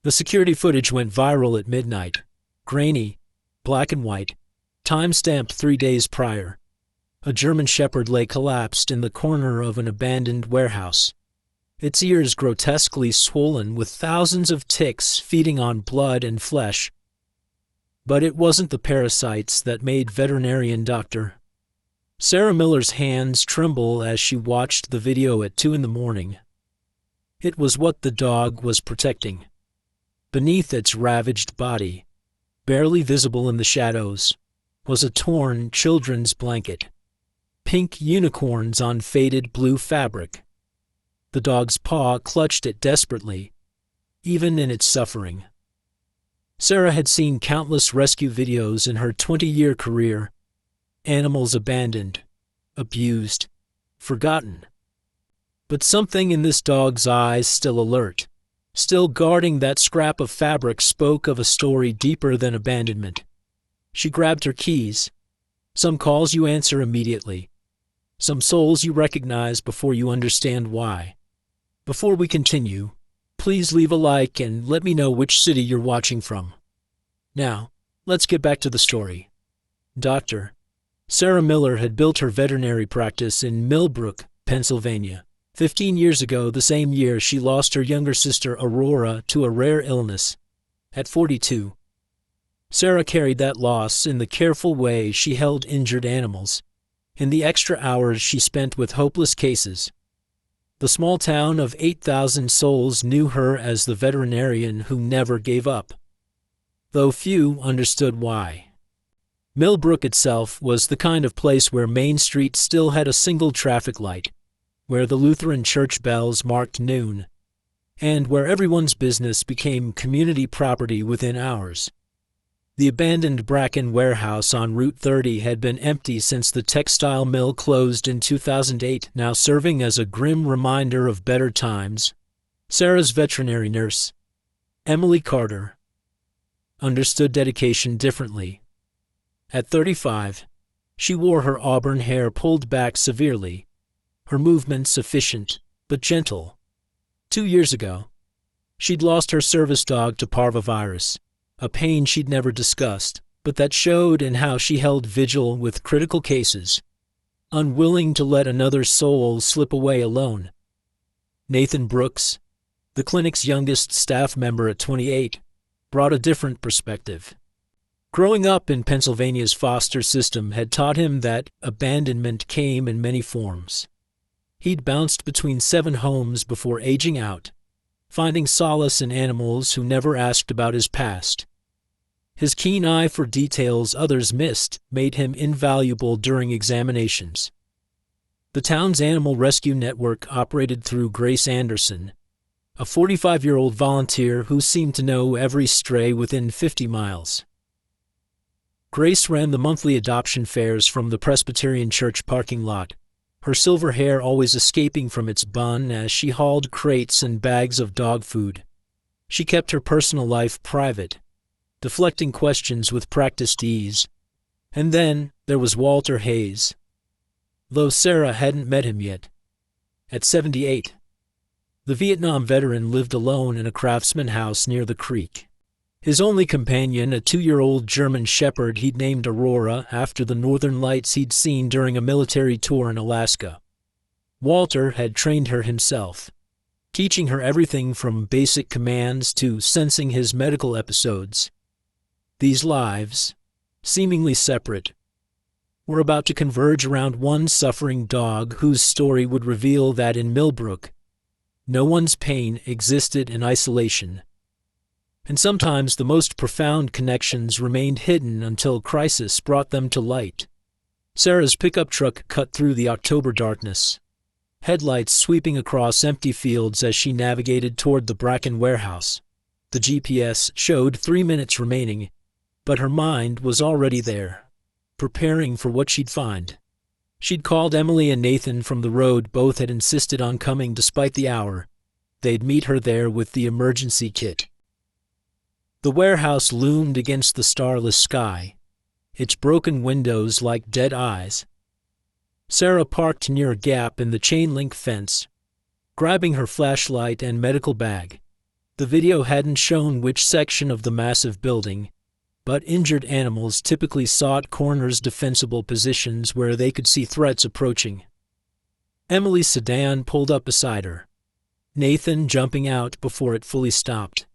The security footage went viral at midnight. Grainy, black and white, time-stamped 3 days prior. A German shepherd lay collapsed in the corner of an abandoned warehouse, its ears grotesquely swollen with thousands of ticks feeding on blood and flesh. But it wasn't the parasites that made veterinarian Dr. Sarah Miller's hands tremble as she watched the video at 2 a.m. It was what the dog was protecting. Beneath its ravaged body, barely visible in the shadows, was a torn children's blanket. Pink unicorns on faded blue fabric. The dog's paw clutched it desperately, even in its suffering. Sarah had seen countless rescue videos in her 20-year career. Animals abandoned, abused, forgotten. But something in this dog's eyes, still alert, still guarding that scrap of fabric, spoke of a story deeper than abandonment. She grabbed her keys. Some calls you answer immediately. Some souls you recognize before you understand why. Before we continue, please leave a like and let me know which city you're watching from. Now, let's get back to the story. Dr. Sarah Miller had built her veterinary practice in Millbrook, Pennsylvania. 15 years ago, the same year, she lost her younger sister Aurora to a rare illness. At 42, Sarah carried that loss in the careful way she held injured animals, in the extra hours she spent with hopeless cases. The small town of 8,000 souls knew her as the veterinarian who never gave up, though few understood why. Millbrook itself was the kind of place where Main Street still had a single traffic light, where the Lutheran church bells marked noon, and where everyone's business became community property within hours. The abandoned Bracken warehouse on Route 30 had been empty since the textile mill closed in 2008, now serving as a grim reminder of better times. Sarah's veterinary nurse, Emily Carter, understood dedication differently. At 35, she wore her auburn hair pulled back severely, her movements efficient but gentle. 2 years ago, she'd lost her service dog to parvovirus, a pain she'd never discussed, but that showed in how she held vigil with critical cases, unwilling to let another soul slip away alone. Nathan Brooks, the clinic's youngest staff member at 28, brought a different perspective. Growing up in Pennsylvania's foster system had taught him that abandonment came in many forms. He'd bounced between 7 homes before aging out, finding solace in animals who never asked about his past. His keen eye for details others missed made him invaluable during examinations. The town's animal rescue network operated through Grace Anderson, a 45-year-old volunteer who seemed to know every stray within 50 miles. Grace ran the monthly adoption fairs from the Presbyterian Church parking lot, her silver hair always escaping from its bun as she hauled crates and bags of dog food. She kept her personal life private, deflecting questions with practiced ease. And then there was Walter Hayes, though Sarah hadn't met him yet. At 78, the Vietnam veteran lived alone in a craftsman house near the creek. His only companion, a 2-year-old German shepherd he'd named Aurora after the northern lights he'd seen during a military tour in Alaska. Walter had trained her himself, teaching her everything from basic commands to sensing his medical episodes. These lives, seemingly separate, were about to converge around one suffering dog whose story would reveal that in Millbrook, no one's pain existed in isolation. And sometimes the most profound connections remained hidden until crisis brought them to light. Sarah's pickup truck cut through the October darkness, headlights sweeping across empty fields as she navigated toward the Bracken warehouse. The GPS showed 3 minutes remaining, but her mind was already there, preparing for what she'd find. She'd called Emily and Nathan from the road. Both had insisted on coming despite the hour. They'd meet her there with the emergency kit. The warehouse loomed against the starless sky, its broken windows like dead eyes. Sarah parked near a gap in the chain-link fence, grabbing her flashlight and medical bag. The video hadn't shown which section of the massive building, but injured animals typically sought corners, defensible positions where they could see threats approaching. Emily's sedan pulled up beside her, Nathan jumping out before it fully stopped.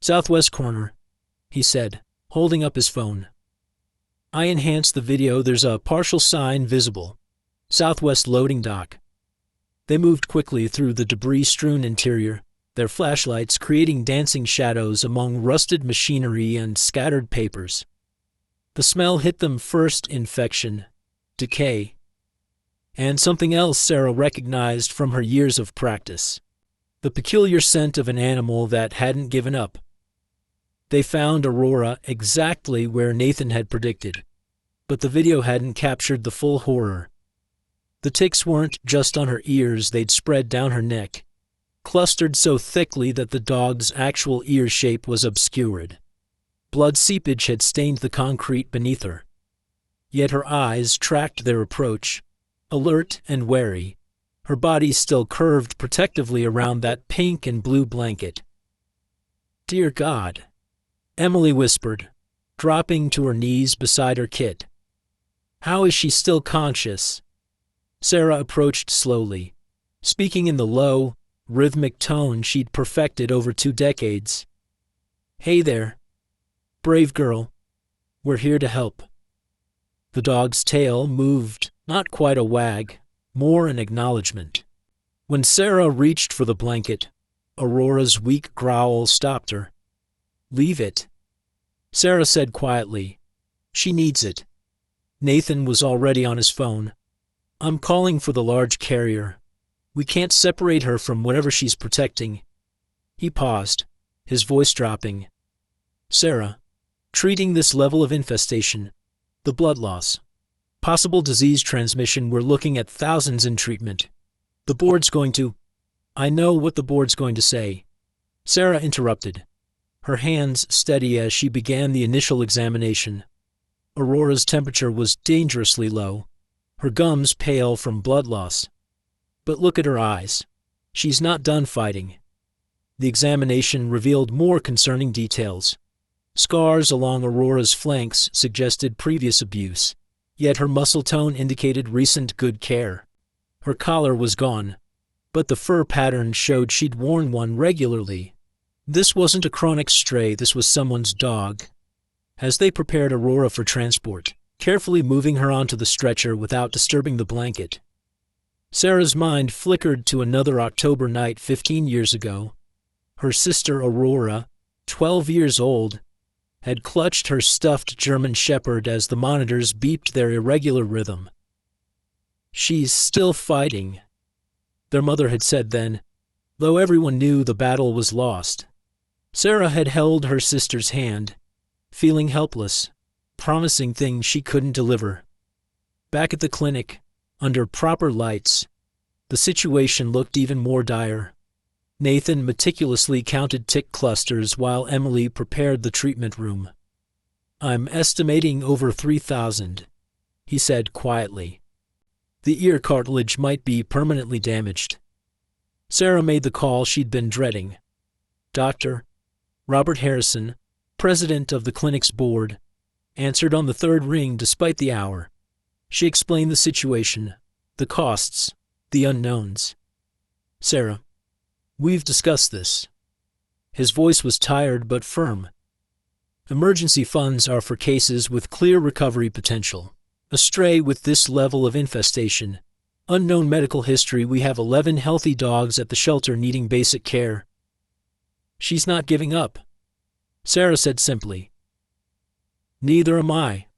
"Southwest corner," he said, holding up his phone. "I enhanced the video. There's a partial sign visible. Southwest loading dock." They moved quickly through the debris-strewn interior, their flashlights creating dancing shadows among rusted machinery and scattered papers. The smell hit them first: infection, decay, and something else Sarah recognized from her years of practice: the peculiar scent of an animal that hadn't given up. They found Aurora exactly where Nathan had predicted, but the video hadn't captured the full horror. The ticks weren't just on her ears, they'd spread down her neck, clustered so thickly that the dog's actual ear shape was obscured. Blood seepage had stained the concrete beneath her. Yet her eyes tracked their approach, alert and wary, her body still curved protectively around that pink and blue blanket. "Dear God," Emily whispered, dropping to her knees beside her kit. "How is she still conscious?" Sarah approached slowly, speaking in the low, rhythmic tone she'd perfected over 2 decades. "Hey there. Brave girl. We're here to help." The dog's tail moved, not quite a wag, more an acknowledgement. When Sarah reached for the blanket, Aurora's weak growl stopped her. "Leave it," Sarah said quietly. "She needs it." Nathan was already on his phone. "I'm calling for the large carrier. We can't separate her from whatever she's protecting." He paused, his voice dropping. "Sarah, treating this level of infestation, the blood loss, possible disease transmission, we're looking at thousands in treatment. The board's going to—" "I know what the board's going to say," Sarah interrupted, her hands steady as she began the initial examination. Aurora's temperature was dangerously low, her gums pale from blood loss. But look at her eyes. She's not done fighting. The examination revealed more concerning details. Scars along Aurora's flanks suggested previous abuse, yet her muscle tone indicated recent good care. Her collar was gone, but the fur pattern showed she'd worn one regularly. This wasn't a chronic stray, this was someone's dog. As they prepared Aurora for transport, carefully moving her onto the stretcher without disturbing the blanket, Sarah's mind flickered to another October night 15 years ago. Her sister Aurora, 12 years old, had clutched her stuffed German shepherd as the monitors beeped their irregular rhythm. "She's still fighting," their mother had said then, though everyone knew the battle was lost. Sarah had held her sister's hand, feeling helpless, promising things she couldn't deliver. Back at the clinic, under proper lights, the situation looked even more dire. Nathan meticulously counted tick clusters while Emily prepared the treatment room. "I'm estimating over 3,000, he said quietly. "The ear cartilage might be permanently damaged." Sarah made the call she'd been dreading. Dr. Robert Harrison, president of the clinic's board, answered on the third ring despite the hour. She explained the situation, the costs, the unknowns. "Sarah, we've discussed this." His voice was tired but firm. "Emergency funds are for cases with clear recovery potential. A stray with this level of infestation, unknown medical history, we have 11 healthy dogs at the shelter needing basic care." "She's not giving up," Sarah said simply. "Neither am I."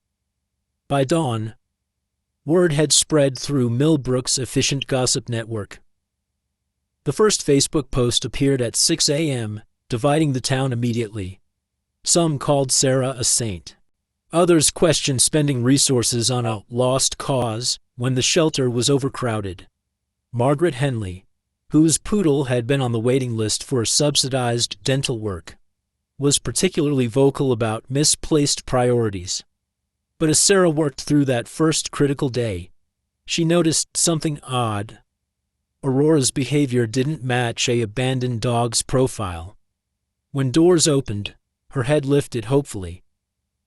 By dawn, word had spread through Millbrook's efficient gossip network. The first Facebook post appeared at 6 a.m., dividing the town immediately. Some called Sarah a saint. Others questioned spending resources on a lost cause when the shelter was overcrowded. Margaret Henley, whose poodle had been on the waiting list for subsidized dental work, was particularly vocal about misplaced priorities. But as Sarah worked through that first critical day, she noticed something odd. Aurora's behavior didn't match a abandoned dog's profile. When doors opened, her head lifted hopefully.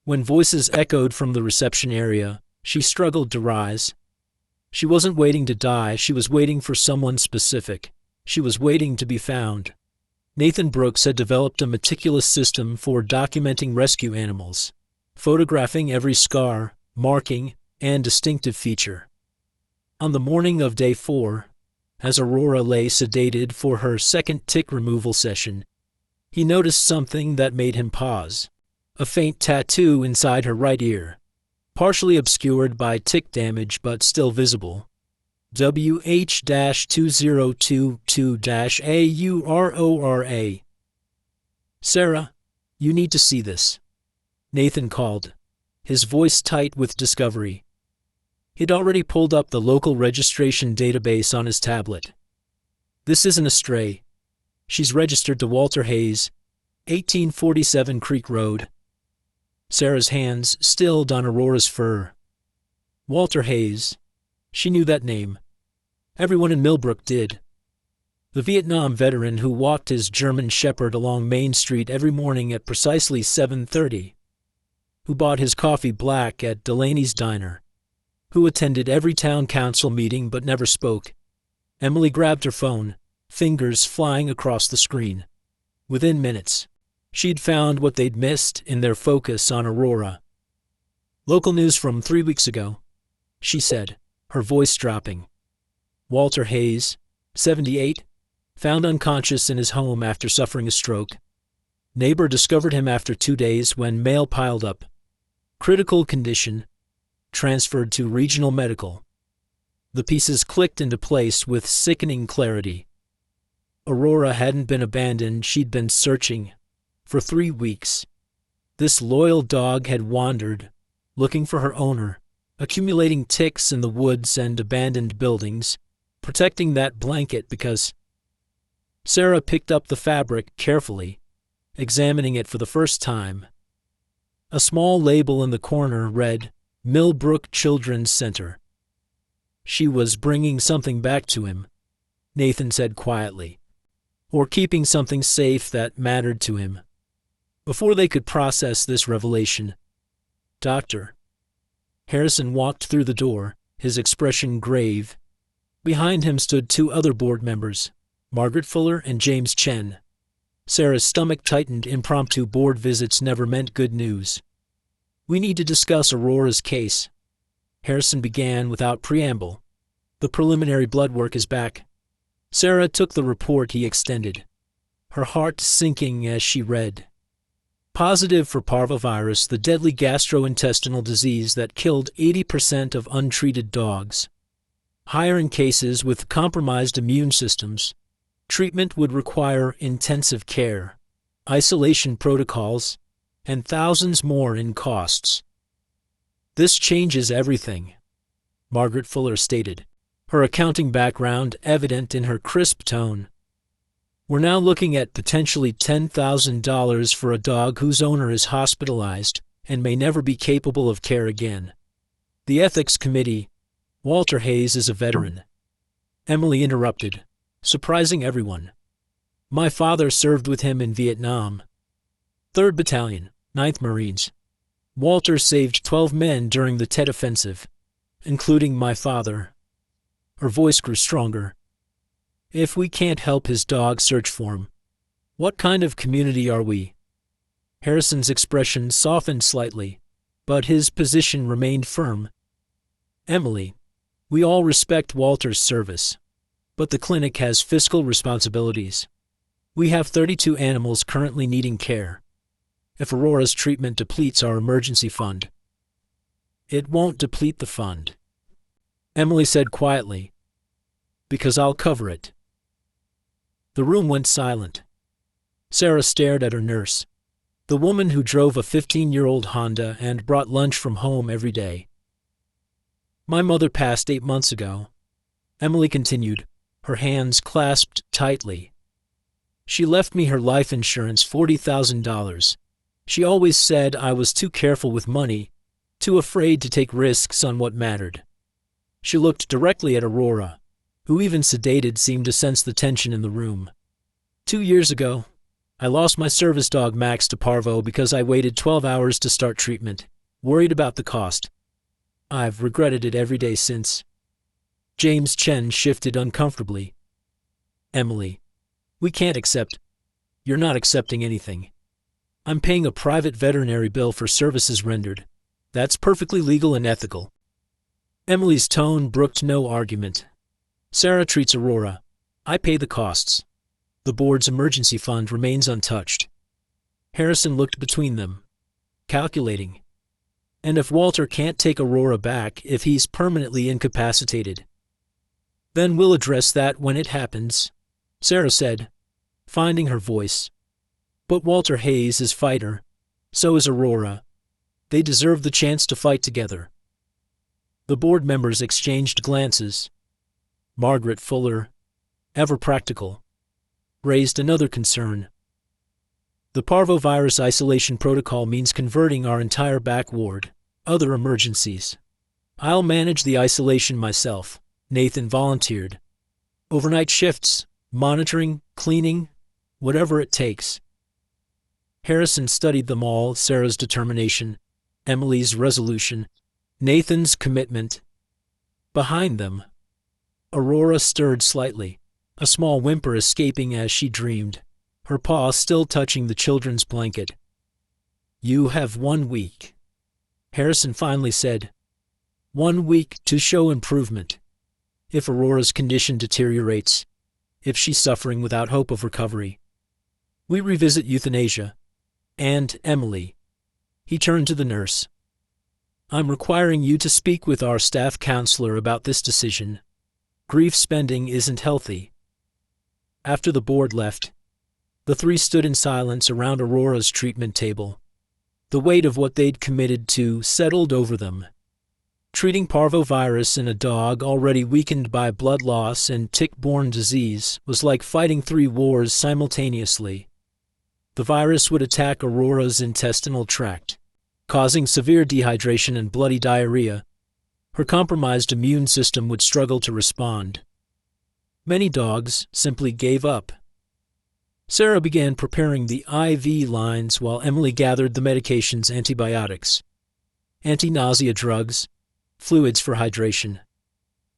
When voices echoed from the reception area, she struggled to rise. She wasn't waiting to die, she was waiting for someone specific. She was waiting to be found. Nathan Brooks had developed a meticulous system for documenting rescue animals, photographing every scar, marking, and distinctive feature. On the morning of day 4, as Aurora lay sedated for her second tick removal session, he noticed something that made him pause. A faint tattoo inside her right ear, partially obscured by tick damage but still visible. WH-2022-AURORA. Sarah, you need to see this, Nathan called, his voice tight with discovery. He'd already pulled up the local registration database on his tablet. This isn't a stray. She's registered to Walter Hayes, 1847 Creek Road. Sarah's hands stilled on Aurora's fur. Walter Hayes. She knew that name. Everyone in Millbrook did. The Vietnam veteran who walked his German Shepherd along Main Street every morning at precisely 7:30. Who bought his coffee black at Delaney's Diner. Who attended every town council meeting but never spoke. Emily grabbed her phone, fingers flying across the screen. Within minutes, she'd found what they'd missed in their focus on Aurora. Local news from 3 weeks ago, she said, her voice dropping. Walter Hayes, 78, found unconscious in his home after suffering a stroke. Neighbor discovered him after 2 days when mail piled up. Critical condition. Transferred to regional medical. The pieces clicked into place with sickening clarity. Aurora hadn't been abandoned, she'd been searching. For 3 weeks. This loyal dog had wandered, looking for her owner, accumulating ticks in the woods and abandoned buildings, protecting that blanket because... Sarah picked up the fabric carefully, examining it for the first time. A small label in the corner read, Millbrook Children's Center. She was bringing something back to him, Nathan said quietly, or keeping something safe that mattered to him. Before they could process this revelation, Dr. Harrison walked through the door, his expression grave. Behind him stood 2 other board members, Margaret Fuller and James Chen. Sarah's stomach tightened. Impromptu board visits never meant good news. We need to discuss Aurora's case, Harrison began without preamble. The preliminary blood work is back. Sarah took the report he extended, her heart sinking as she read. Positive for parvovirus, the deadly gastrointestinal disease that killed 80% of untreated dogs. Higher in cases with compromised immune systems. Treatment would require intensive care, isolation protocols, and thousands more in costs. This changes everything, Margaret Fuller stated, her accounting background evident in her crisp tone. We're now looking at potentially $10,000 for a dog whose owner is hospitalized and may never be capable of care again. The ethics committee, Walter Hayes is a veteran. Emily interrupted, surprising everyone. My father served with him in Vietnam. 3rd Battalion, 9th Marines. Walter saved 12 men during the Tet Offensive, including my father. Her voice grew stronger. If we can't help his dog search for him, what kind of community are we? Harrison's expression softened slightly, but his position remained firm. Emily, we all respect Walter's service, but the clinic has fiscal responsibilities. We have 32 animals currently needing care. If Aurora's treatment depletes our emergency fund, it won't deplete the fund, Emily said quietly, because I'll cover it. The room went silent. Sarah stared at her nurse, the woman who drove a 15-year-old Honda and brought lunch from home every day. My mother passed 8 months ago, Emily continued, her hands clasped tightly. She left me her life insurance, $40,000. She always said I was too careful with money, too afraid to take risks on what mattered. She looked directly at Aurora, who even sedated seemed to sense the tension in the room. 2 years ago, I lost my service dog Max to parvo because I waited 12 hours to start treatment, worried about the cost. I've regretted it every day since. James' chin shifted uncomfortably. Emily, we can't accept. You're not accepting anything. I'm paying a private veterinary bill for services rendered. That's perfectly legal and ethical. Emily's tone brooked no argument. Sarah treats Aurora. I pay the costs. The board's emergency fund remains untouched. Harrison looked between them, calculating. And if Walter can't take Aurora back, if he's permanently incapacitated, then we'll address that when it happens, Sarah said, finding her voice. But Walter Hayes is fighter. So is Aurora. They deserve the chance to fight together. The board members exchanged glances. Margaret Fuller, ever practical, raised another concern. The parvovirus isolation protocol means converting our entire back ward. Other emergencies. I'll manage the isolation myself, Nathan volunteered. Overnight shifts, monitoring, cleaning, whatever it takes. Harrison studied them all, Sarah's determination, Emily's resolution, Nathan's commitment. Behind them, Aurora stirred slightly, a small whimper escaping as she dreamed, her paw still touching the children's blanket. You have 1 week, Harrison finally said. 1 week to show improvement. If Aurora's condition deteriorates, if she's suffering without hope of recovery, we revisit euthanasia. And, Emily, he turned to the nurse. I'm requiring you to speak with our staff counselor about this decision. Grief spending isn't healthy. After the board left, the three stood in silence around Aurora's treatment table. The weight of what they'd committed to settled over them. Treating parvovirus in a dog already weakened by blood loss and tick-borne disease was like fighting 3 wars simultaneously. The virus would attack Aurora's intestinal tract, causing severe dehydration and bloody diarrhea. Her compromised immune system would struggle to respond. Many dogs simply gave up. Sarah began preparing the IV lines while Emily gathered the medication's antibiotics, anti-nausea drugs, fluids for hydration.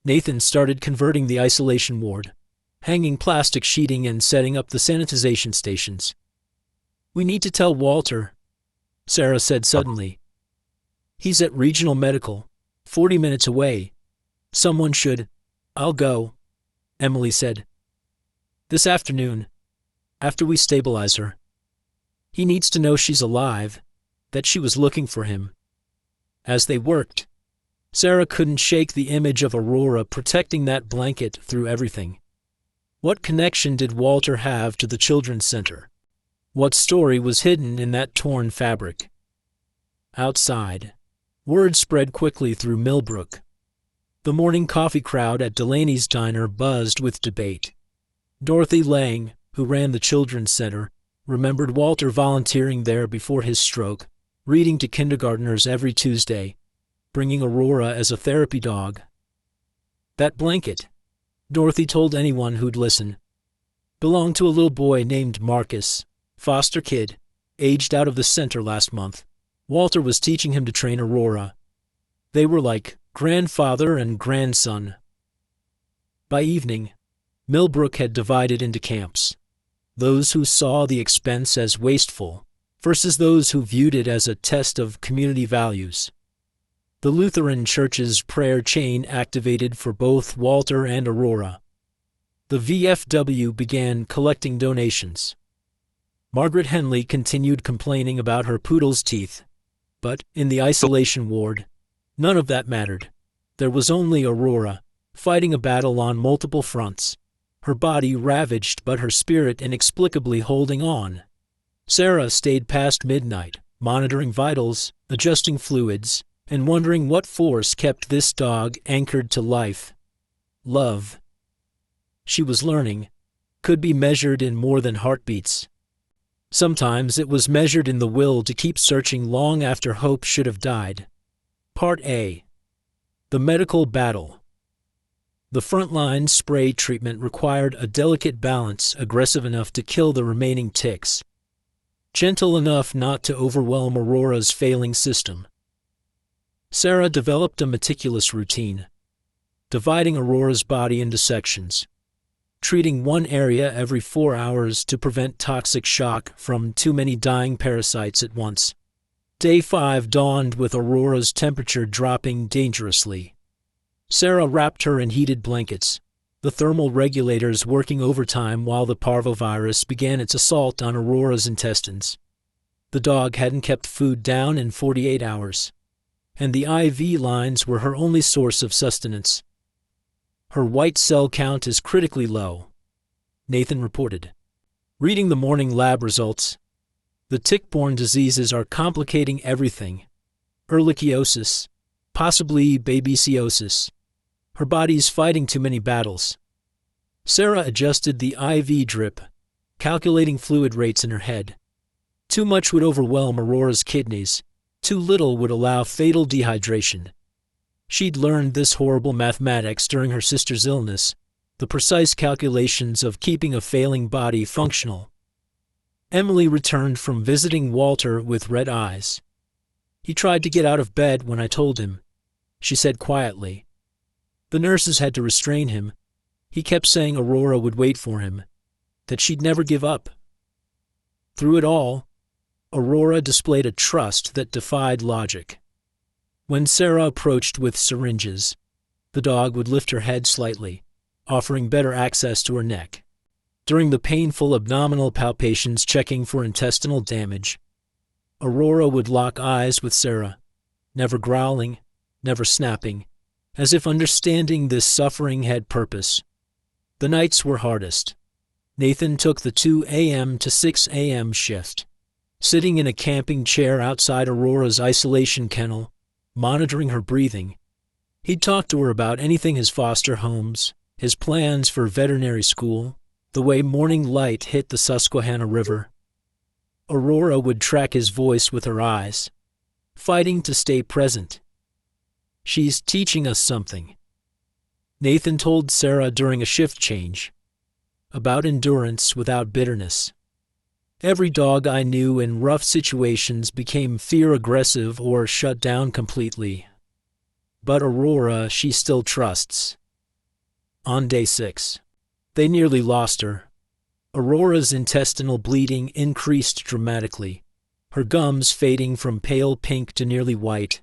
Nathan started converting the isolation ward, hanging plastic sheeting and setting up the sanitization stations. We need to tell Walter, Sarah said suddenly. He's at Regional Medical, 40 minutes away. Someone should. I'll go, Emily said. This afternoon, after we stabilize her. He needs to know she's alive, that she was looking for him. As they worked, Sarah couldn't shake the image of Aurora protecting that blanket through everything. What connection did Walter have to the children's center? What story was hidden in that torn fabric? Outside, word spread quickly through Millbrook. The morning coffee crowd at Delaney's diner buzzed with debate. Dorothy Lang, who ran the children's center, remembered Walter volunteering there before his stroke, reading to kindergartners every Tuesday, bringing Aurora as a therapy dog. That blanket, Dorothy told anyone who'd listen, belonged to a little boy named Marcus, foster kid, aged out of the center last month. Walter was teaching him to train Aurora. They were like grandfather and grandson. By evening, Millbrook had divided into camps. Those who saw the expense as wasteful versus those who viewed it as a test of community values. The Lutheran Church's prayer chain activated for both Walter and Aurora. The VFW began collecting donations. Margaret Henley continued complaining about her poodle's teeth. But, in the isolation ward, none of that mattered. There was only Aurora, fighting a battle on multiple fronts. Her body ravaged but her spirit inexplicably holding on. Sarah stayed past midnight, monitoring vitals, adjusting fluids, and wondering what force kept this dog anchored to life. Love, she was learning, could be measured in more than heartbeats. Sometimes it was measured in the will to keep searching long after hope should have died. Part A. The medical battle. The frontline spray treatment required a delicate balance aggressive enough to kill the remaining ticks, gentle enough not to overwhelm Aurora's failing system. Sarah developed a meticulous routine, dividing Aurora's body into sections, treating one area every 4 hours to prevent toxic shock from too many dying parasites at once. Day 5 dawned with Aurora's temperature dropping dangerously. Sarah wrapped her in heated blankets, the thermal regulators working overtime while the parvovirus began its assault on Aurora's intestines. The dog hadn't kept food down in 48 hours, and the IV lines were her only source of sustenance. Her white cell count is critically low, Nathan reported. Reading the morning lab results, the tick-borne diseases are complicating everything. Ehrlichiosis, possibly babesiosis. Her body's fighting too many battles. Sarah adjusted the IV drip, calculating fluid rates in her head. Too much would overwhelm Aurora's kidneys. Too little would allow fatal dehydration. She'd learned this horrible mathematics during her sister's illness, the precise calculations of keeping a failing body functional. Emily returned from visiting Walter with red eyes. "He tried to get out of bed when I told him," she said quietly. The nurses had to restrain him. He kept saying Aurora would wait for him, that she'd never give up. Through it all, Aurora displayed a trust that defied logic. When Sarah approached with syringes, the dog would lift her head slightly, offering better access to her neck. During the painful abdominal palpations checking for intestinal damage, Aurora would lock eyes with Sarah, never growling, never snapping, as if understanding this suffering had purpose. The nights were hardest. Nathan took the 2 a.m. to 6 a.m. shift, sitting in a camping chair outside Aurora's isolation kennel, monitoring her breathing. He'd talk to her about anything: his foster homes, his plans for veterinary school, the way morning light hit the Susquehanna River. Aurora would track his voice with her eyes, fighting to stay present. "She's teaching us something," Nathan told Sarah during a shift change, "about endurance without bitterness. Every dog I knew in rough situations became fear-aggressive or shut down completely. But Aurora, she still trusts." On day 6, they nearly lost her. Aurora's intestinal bleeding increased dramatically, her gums fading from pale pink to nearly white.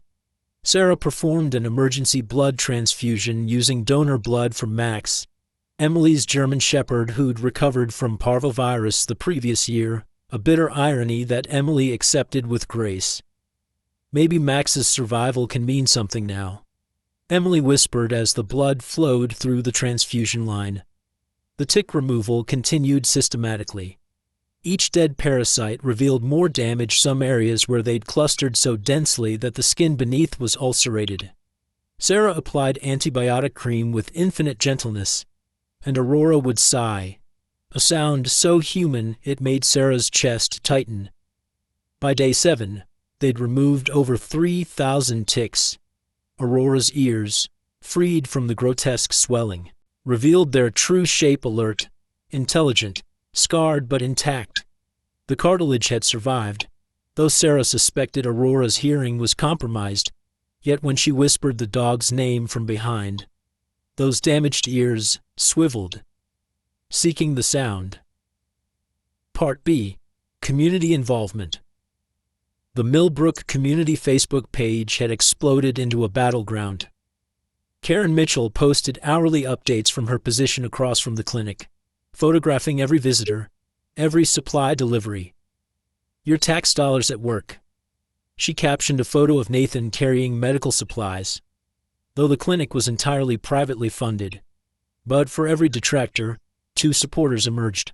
Sarah performed an emergency blood transfusion using donor blood from Max, Emily's German Shepherd who'd recovered from parvovirus the previous year, a bitter irony that Emily accepted with grace. "Maybe Max's survival can mean something now," Emily whispered as the blood flowed through the transfusion line. The tick removal continued systematically. Each dead parasite revealed more damage, some areas where they'd clustered so densely that the skin beneath was ulcerated. Sarah applied antibiotic cream with infinite gentleness, and Aurora would sigh, a sound so human it made Sarah's chest tighten. By day 7, they'd removed over 3,000 ticks. Aurora's ears, freed from the grotesque swelling, revealed their true shape: alert, intelligent, scarred but intact. The cartilage had survived, though Sarah suspected Aurora's hearing was compromised, yet when she whispered the dog's name from behind, those damaged ears swiveled, seeking the sound. Part B. Community Involvement. The Millbrook Community Facebook page had exploded into a battleground. Karen Mitchell posted hourly updates from her position across from the clinic, photographing every visitor, every supply delivery. "Your tax dollars at work." She captioned a photo of Nathan carrying medical supplies, though the clinic was entirely privately funded. But for every detractor, 2 supporters emerged.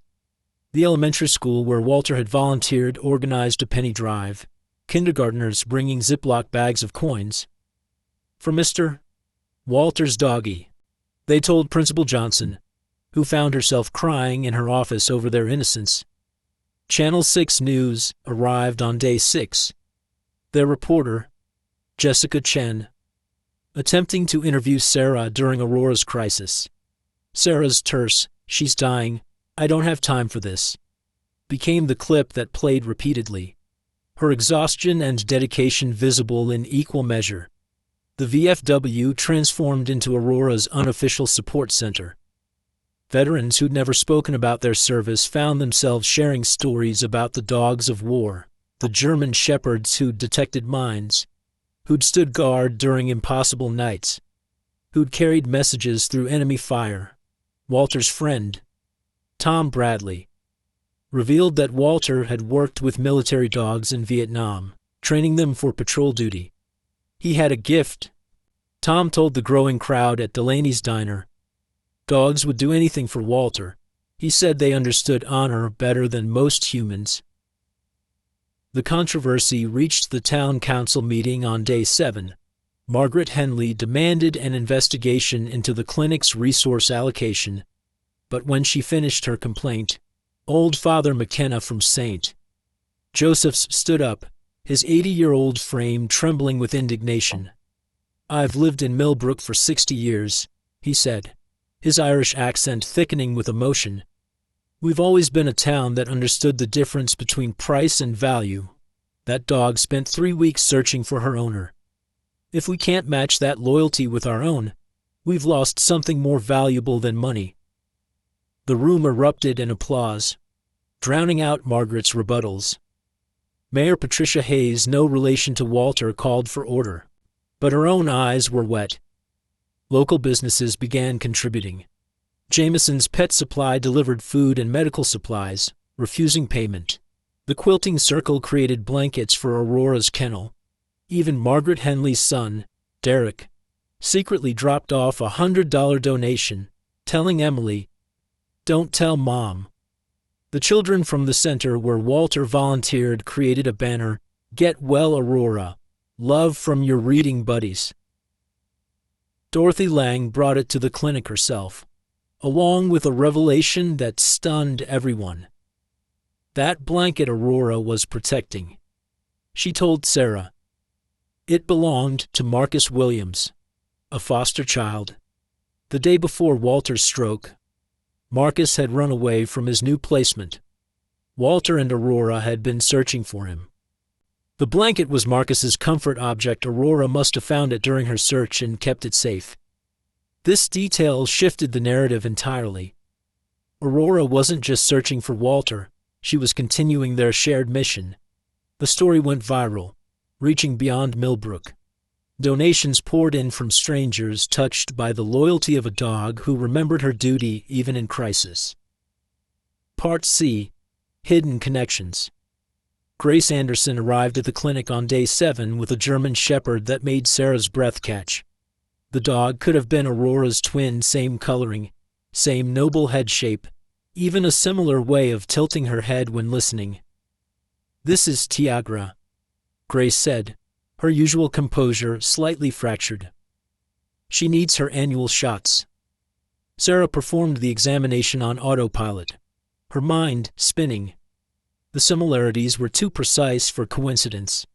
The elementary school where Walter had volunteered organized a penny drive, kindergartners bringing Ziploc bags of coins. "For Mr. Walter's doggy," they told Principal Johnson, who found herself crying in her office over their innocence. Channel 6 News arrived on day 6. Their reporter, Jessica Chen, attempting to interview Sarah during Aurora's crisis. Sarah's terse, "She's dying. I don't have time for this." became the clip that played repeatedly, her exhaustion and dedication visible in equal measure. The VFW transformed into Aurora's unofficial support center. Veterans who'd never spoken about their service found themselves sharing stories about the dogs of war, the German shepherds who'd detected mines, who'd stood guard during impossible nights, who'd carried messages through enemy fire. Walter's friend, Tom Bradley, revealed that Walter had worked with military dogs in Vietnam, training them for patrol duty. He had a gift. Tom told the growing crowd at Delaney's diner. Dogs would do anything for Walter. He said they understood honor better than most humans. The controversy reached the town council meeting on day 7. Margaret Henley demanded an investigation into the clinic's resource allocation, but when she finished her complaint, old Father McKenna from St. Joseph's stood up, his 80-year-old frame trembling with indignation. "I've lived in Millbrook for 60 years, he said, his Irish accent thickening with emotion. "We've always been a town that understood the difference between price and value. That dog spent 3 weeks searching for her owner. If we can't match that loyalty with our own, we've lost something more valuable than money." The room erupted in applause, drowning out Margaret's rebuttals. Mayor Patricia Hayes, no relation to Walter, called for order, but her own eyes were wet. Local businesses began contributing. Jameson's Pet Supply delivered food and medical supplies, refusing payment. The Quilting Circle created blankets for Aurora's kennel. Even Margaret Henley's son, Derek, secretly dropped off a $100 donation, telling Emily, "Don't tell Mom." The children from the center where Walter volunteered created a banner, "Get well, Aurora. Love from your reading buddies." Dorothy Lang brought it to the clinic herself, along with a revelation that stunned everyone. That blanket Aurora was protecting. She told Sarah. It belonged to Marcus Williams, a foster child. The day before Walter's stroke, Marcus had run away from his new placement. Walter and Aurora had been searching for him. The blanket was Marcus's comfort object. Aurora must have found it during her search and kept it safe. This detail shifted the narrative entirely. Aurora wasn't just searching for Walter, she was continuing their shared mission. The story went viral, reaching beyond Millbrook. Donations poured in from strangers touched by the loyalty of a dog who remembered her duty even in crisis. Part C. Hidden Connections. Grace Anderson arrived at the clinic on day 7 with a German shepherd that made Sarah's breath catch. The dog could have been Aurora's twin, same coloring, same noble head shape, even a similar way of tilting her head when listening. "This is Tiagra," Grace said, her usual composure slightly fractured. "She needs her annual shots." Sarah performed the examination on autopilot, her mind spinning. The similarities were too precise for coincidence.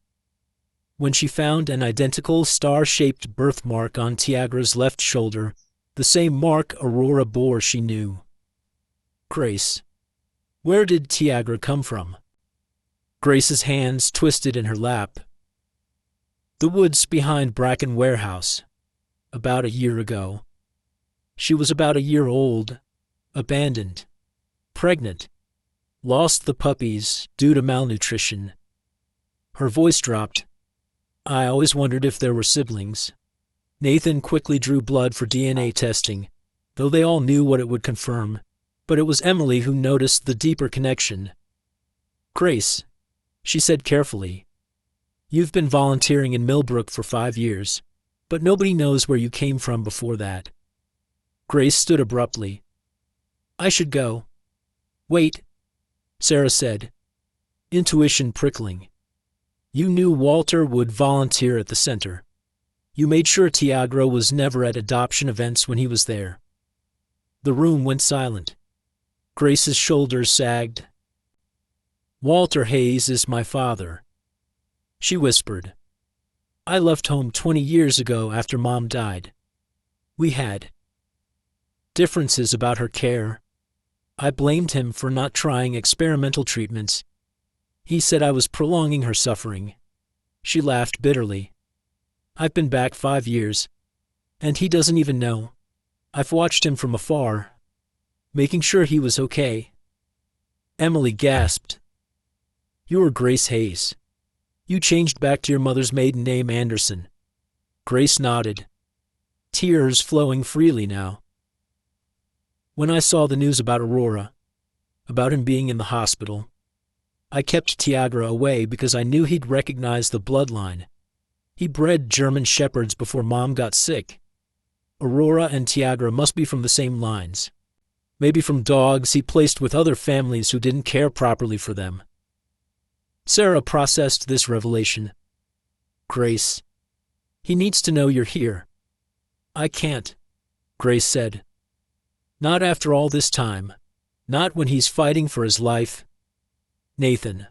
When she found an identical star-shaped birthmark on Tiagra's left shoulder, the same mark Aurora bore, she knew. Grace. Where did Tiagra come from? Grace's hands twisted in her lap. The woods behind Bracken Warehouse. About a year ago. She was about a year old, abandoned, pregnant. Lost the puppies due to malnutrition. Her voice dropped. I always wondered if there were siblings. Nathan quickly drew blood for DNA testing, though they all knew what it would confirm, but it was Emily who noticed the deeper connection. Grace, she said carefully, you've been volunteering in Millbrook for 5 years, but nobody knows where you came from before that. Grace stood abruptly. I should go. Wait. Sarah said, intuition prickling. You knew Walter would volunteer at the center. You made sure Tiagra was never at adoption events when he was there. The room went silent. Grace's shoulders sagged. Walter Hayes is my father, she whispered. I left home 20 years ago after Mom died. We had differences about her care, I blamed him for not trying experimental treatments. He said I was prolonging her suffering. She laughed bitterly. I've been back 5 years, and he doesn't even know. I've watched him from afar, making sure he was okay. Emily gasped. You were Grace Hayes. You changed back to your mother's maiden name, Anderson. Grace nodded, tears flowing freely now. When I saw the news about Aurora, about him being in the hospital, I kept Tiagra away because I knew he'd recognize the bloodline. He bred German Shepherds before Mom got sick. Aurora and Tiagra must be from the same lines. Maybe from dogs he placed with other families who didn't care properly for them. Sarah processed this revelation. Grace, he needs to know you're here. I can't, Grace said. Not after all this time. Not when he's fighting for his life. Nathan,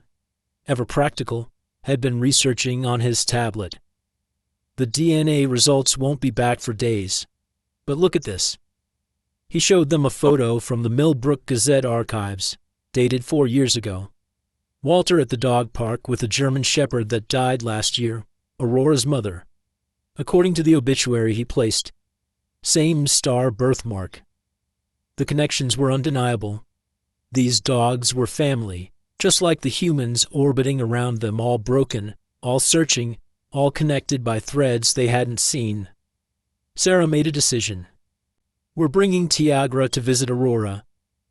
ever practical, had been researching on his tablet. The DNA results won't be back for days. But look at this. He showed them a photo from the Millbrook Gazette archives, dated 4 years ago. Walter at the dog park with a German Shepherd that died last year, Aurora's mother. According to the obituary he placed, same star birthmark. The connections were undeniable. These dogs were family, just like the humans orbiting around them, all broken, all searching, all connected by threads they hadn't seen. Sarah made a decision. We're bringing Tiagra to visit Aurora,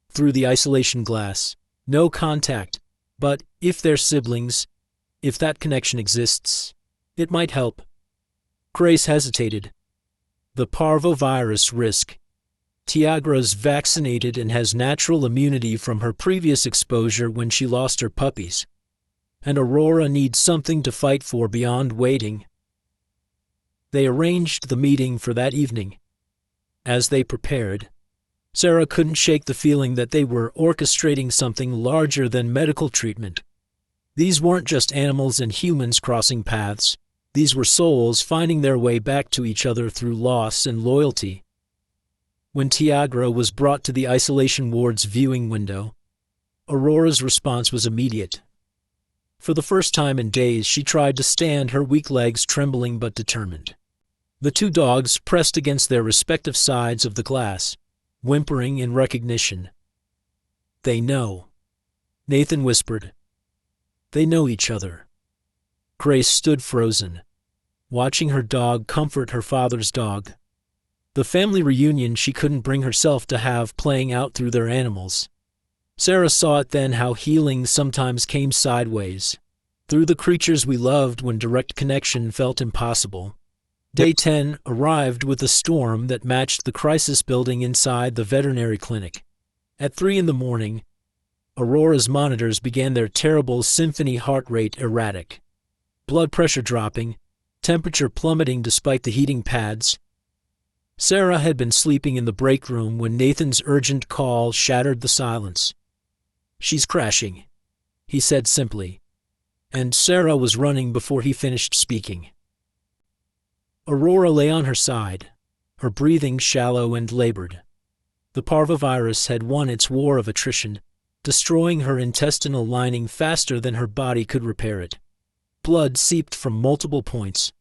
through the isolation glass. No contact, but if they're siblings, if that connection exists, it might help. Grace hesitated. The parvovirus risk. Tiagra's vaccinated and has natural immunity from her previous exposure when she lost her puppies. And Aurora needs something to fight for beyond waiting. They arranged the meeting for that evening. As they prepared, Sarah couldn't shake the feeling that they were orchestrating something larger than medical treatment. These weren't just animals and humans crossing paths. These were souls finding their way back to each other through loss and loyalty. When Tiagra was brought to the isolation ward's viewing window, Aurora's response was immediate. For the first time in days, she tried to stand, her weak legs trembling but determined. The two dogs pressed against their respective sides of the glass, whimpering in recognition. They know, Nathan whispered. They know each other. Grace stood frozen, watching her dog comfort her father's dog. The family reunion she couldn't bring herself to have playing out through their animals. Sarah saw it then, how healing sometimes came sideways, through the creatures we loved when direct connection felt impossible. Day 10 arrived with a storm that matched the crisis building inside the veterinary clinic. At 3 a.m, Aurora's monitors began their terrible symphony, heart rate erratic, blood pressure dropping, temperature plummeting despite the heating pads. Sarah had been sleeping in the break room when Nathan's urgent call shattered the silence. She's crashing, he said simply, and Sarah was running before he finished speaking. Aurora lay on her side, her breathing shallow and labored. The parvovirus had won its war of attrition, destroying her intestinal lining faster than her body could repair it. Blood seeped from multiple points,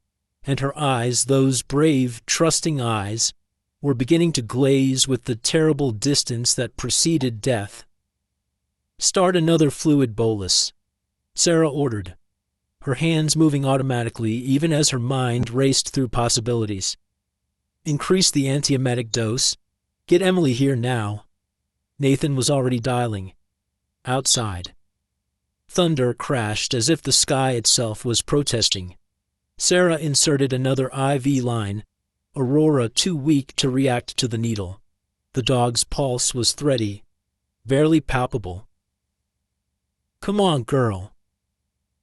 and her eyes, those brave, trusting eyes, were beginning to glaze with the terrible distance that preceded death. Start another fluid bolus, Sarah ordered, her hands moving automatically even as her mind raced through possibilities. Increase the antiemetic dose. Get Emily here now. Nathan was already dialing. Outside. Thunder crashed as if the sky itself was protesting. Sarah inserted another IV line, Aurora too weak to react to the needle. The dog's pulse was thready, barely palpable. Come on, girl,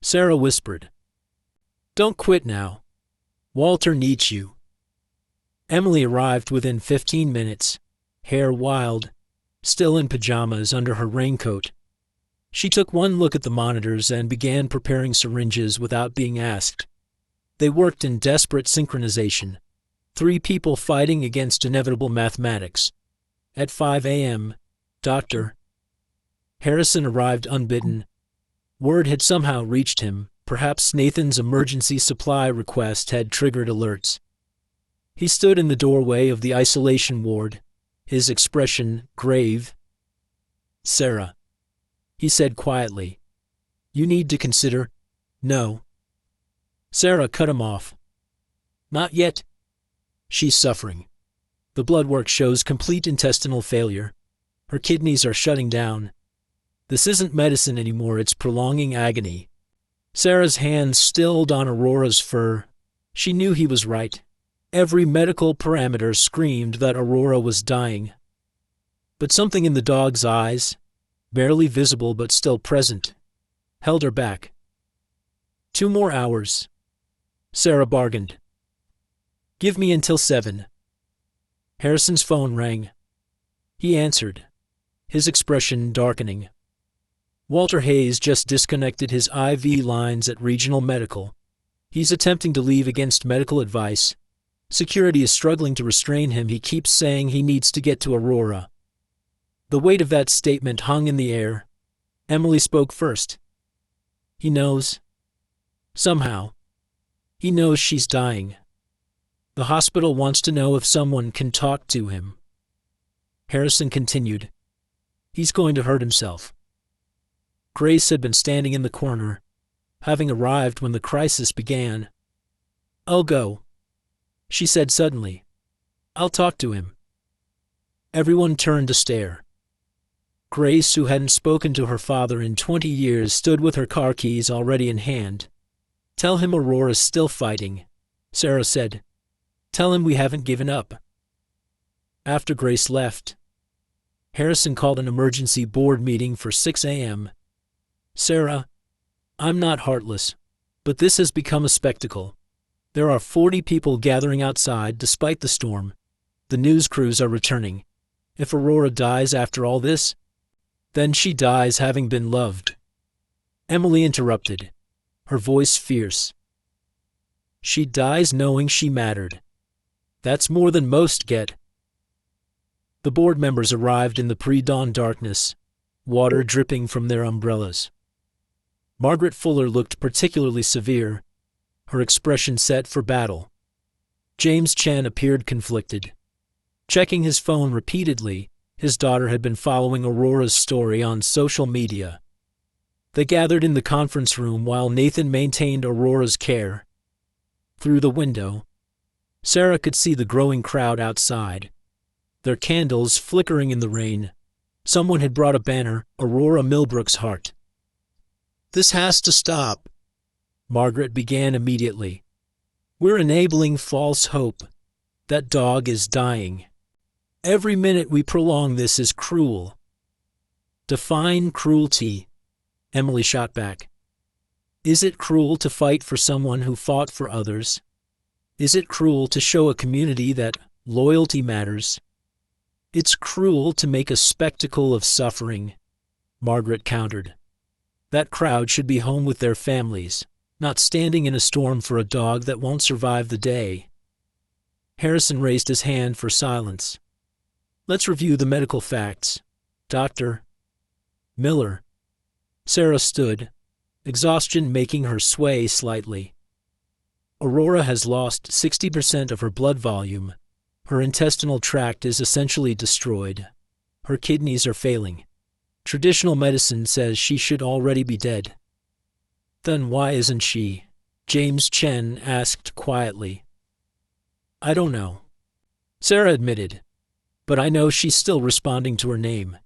Sarah whispered. Don't quit now. Walter needs you. Emily arrived within 15 minutes, hair wild, still in pajamas under her raincoat. She took one look at the monitors and began preparing syringes without being asked. They worked in desperate synchronization, 3 people fighting against inevitable mathematics. At 5 a.m., Dr. Harrison arrived unbidden. Word had somehow reached him. Perhaps Nathan's emergency supply request had triggered alerts. He stood in the doorway of the isolation ward, his expression grave. "Sarah," he said quietly, "you need to consider—" "No." Sarah cut him off. "Not yet. She's suffering. The blood work shows complete intestinal failure. Her kidneys are shutting down. This isn't medicine anymore, it's prolonging agony." Sarah's hand stilled on Aurora's fur. She knew he was right. Every medical parameter screamed that Aurora was dying. But something in the dog's eyes, barely visible but still present, held her back. "2 more hours," Sarah bargained. "Give me until 7. Harrison's phone rang. He answered, his expression darkening. Walter Hayes just disconnected his IV lines at Regional Medical. He's attempting to leave against medical advice. Security is struggling to restrain him. He keeps saying he needs to get to Aurora. The weight of that statement hung in the air. Emily spoke first. "He knows. Somehow. He knows she's dying. The hospital wants to know if someone can talk to him." Harrison continued. "He's going to hurt himself." Grace had been standing in the corner, having arrived when the crisis began. "I'll go," she said suddenly. "I'll talk to him." Everyone turned to stare. Grace, who hadn't spoken to her father in 20 years, stood with her car keys already in hand. "Tell him Aurora's still fighting," Sarah said. "Tell him we haven't given up." After Grace left, Harrison called an emergency board meeting for 6 a.m. "Sarah, I'm not heartless, but this has become a spectacle. There are 40 people gathering outside despite the storm. The news crews are returning. If Aurora dies after all this, then she dies having been loved." Emily interrupted, her voice fierce. "She dies knowing she mattered. That's more than most get." The board members arrived in the pre-dawn darkness, water dripping from their umbrellas. Margaret Fuller looked particularly severe, her expression set for battle. James Chen appeared conflicted. Checking his phone repeatedly, his daughter had been following Aurora's story on social media. They gathered in the conference room while Nathan maintained Aurora's care. Through the window, Sarah could see the growing crowd outside, their candles flickering in the rain. Someone had brought a banner, "Aurora Millbrook's Heart." "This has to stop," Margaret began immediately. "We're enabling false hope. That dog is dying. Every minute we prolong this is cruel." "Define cruelty," Emily shot back. "Is it cruel to fight for someone who fought for others? Is it cruel to show a community that loyalty matters?" "It's cruel to make a spectacle of suffering," Margaret countered. "That crowd should be home with their families, not standing in a storm for a dog that won't survive the day." Harrison raised his hand for silence. "Let's review the medical facts. Dr. Miller." Sarah stood, exhaustion making her sway slightly. "Aurora has lost 60% of her blood volume. Her intestinal tract is essentially destroyed. Her kidneys are failing. Traditional medicine says she should already be dead." "Then why isn't she?" James Chen asked quietly. "I don't know," Sarah admitted, "but I know she's still responding to her name.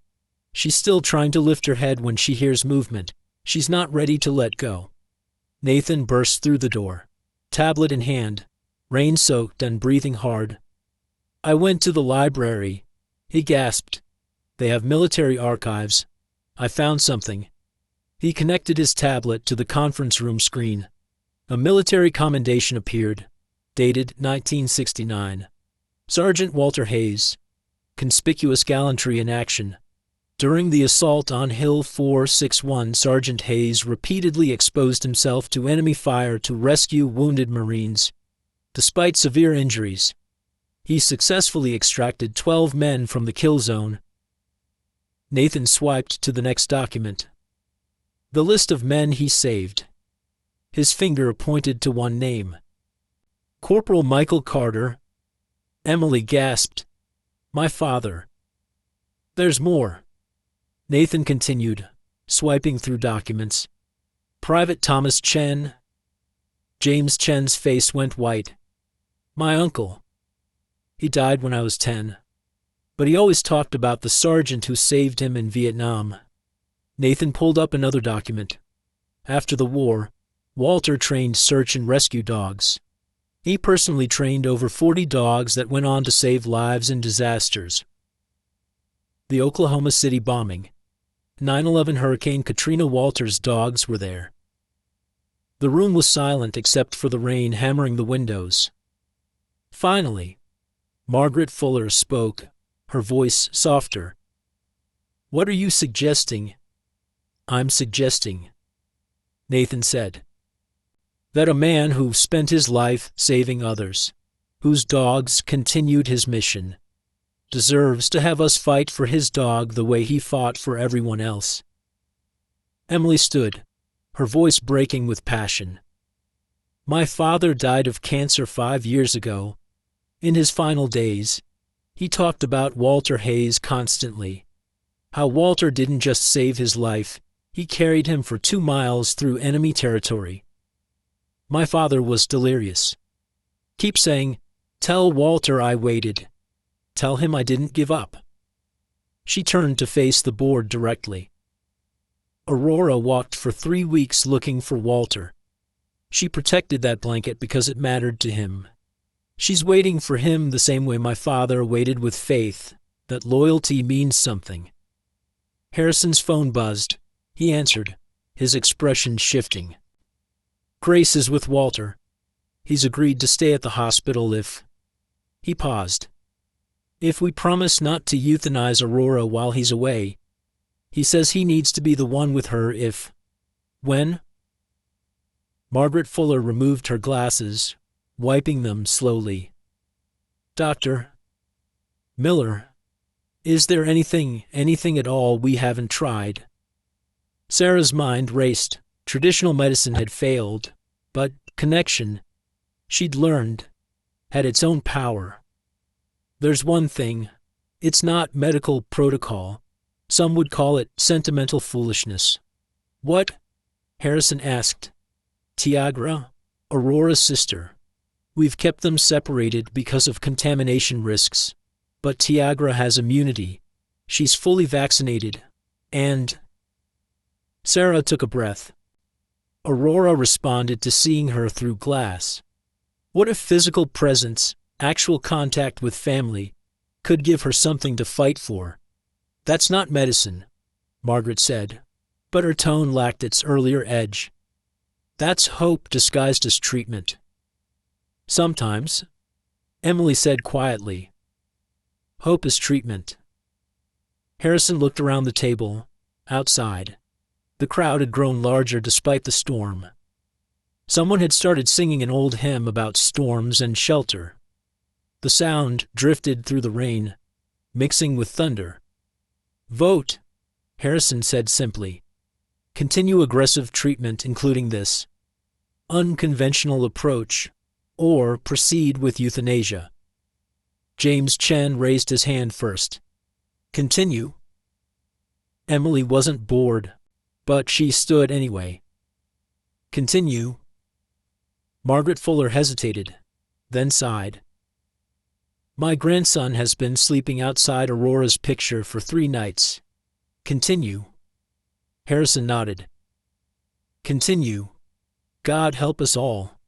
She's still trying to lift her head when she hears movement. She's not ready to let go." Nathan burst through the door, tablet in hand, rain-soaked and breathing hard. "I went to the library," he gasped. "They have military archives. I found something." He connected his tablet to the conference room screen. A military commendation appeared, dated 1969. Sergeant Walter Hayes. Conspicuous gallantry in action. During the assault on Hill 461, Sergeant Hayes repeatedly exposed himself to enemy fire to rescue wounded Marines. Despite severe injuries, he successfully extracted 12 men from the kill zone. Nathan swiped to the next document. The list of men he saved. His finger pointed to one name. Corporal Michael Carter. Emily gasped. My father. There's more. Nathan continued, swiping through documents. Private Thomas Chen. James Chen's face went white. My uncle. He died when I was 10. But he always talked about the sergeant who saved him in Vietnam. Nathan pulled up another document. After the war, Walter trained search and rescue dogs. He personally trained over 40 dogs that went on to save lives in disasters. The Oklahoma City bombing. 9/11 Hurricane Katrina. Walter's dogs were there. The room was silent except for the rain hammering the windows. Finally, Margaret Fuller spoke, her voice softer. What are you suggesting? I'm suggesting, Nathan said, that a man who spent his life saving others, whose dogs continued his mission, deserves to have us fight for his dog the way he fought for everyone else. Emily stood, her voice breaking with passion. My father died of cancer 5 years ago. In his final days, he talked about Walter Hayes constantly. How Walter didn't just save his life, he carried him for 2 miles through enemy territory. My father was delirious. Keep saying, tell Walter I waited. Tell him I didn't give up. She turned to face the board directly. Aurora walked for 3 weeks looking for Walter. She protected that blanket because it mattered to him. She's waiting for him the same way my father waited with faith, that loyalty means something. Harrison's phone buzzed. He answered, his expression shifting. Grace is with Walter. He's agreed to stay at the hospital if... He paused. If we promise not to euthanize Aurora while he's away. He says he needs to be the one with her if... When? Margaret Fuller removed her glasses, wiping them slowly. Dr. Miller, is there anything at all we haven't tried? Sarah's mind raced. Traditional medicine had failed, but connection, she'd learned, had its own power. There's one thing. It's not medical protocol. Some would call it sentimental foolishness. What? Harrison asked. Tiagra, Aurora's sister. We've kept them separated because of contamination risks. But Tiagra has immunity. She's fully vaccinated. And... Sarah took a breath. Aurora responded to seeing her through glass. What if physical presence, actual contact with family, could give her something to fight for? That's not medicine, Margaret said, but her tone lacked its earlier edge. That's hope disguised as treatment. Sometimes, Emily said quietly. Hope is treatment. Harrison looked around the table, outside. The crowd had grown larger despite the storm. Someone had started singing an old hymn about storms and shelter. The sound drifted through the rain, mixing with thunder. Vote, Harrison said simply. Continue aggressive treatment, including this unconventional approach, or proceed with euthanasia. James Chen raised his hand first. Continue. Emily wasn't bored, but she stood anyway. Continue. Margaret Fuller hesitated, then sighed. My grandson has been sleeping outside Aurora's picture for 3 nights. Continue. Harrison nodded. Continue. God help us all.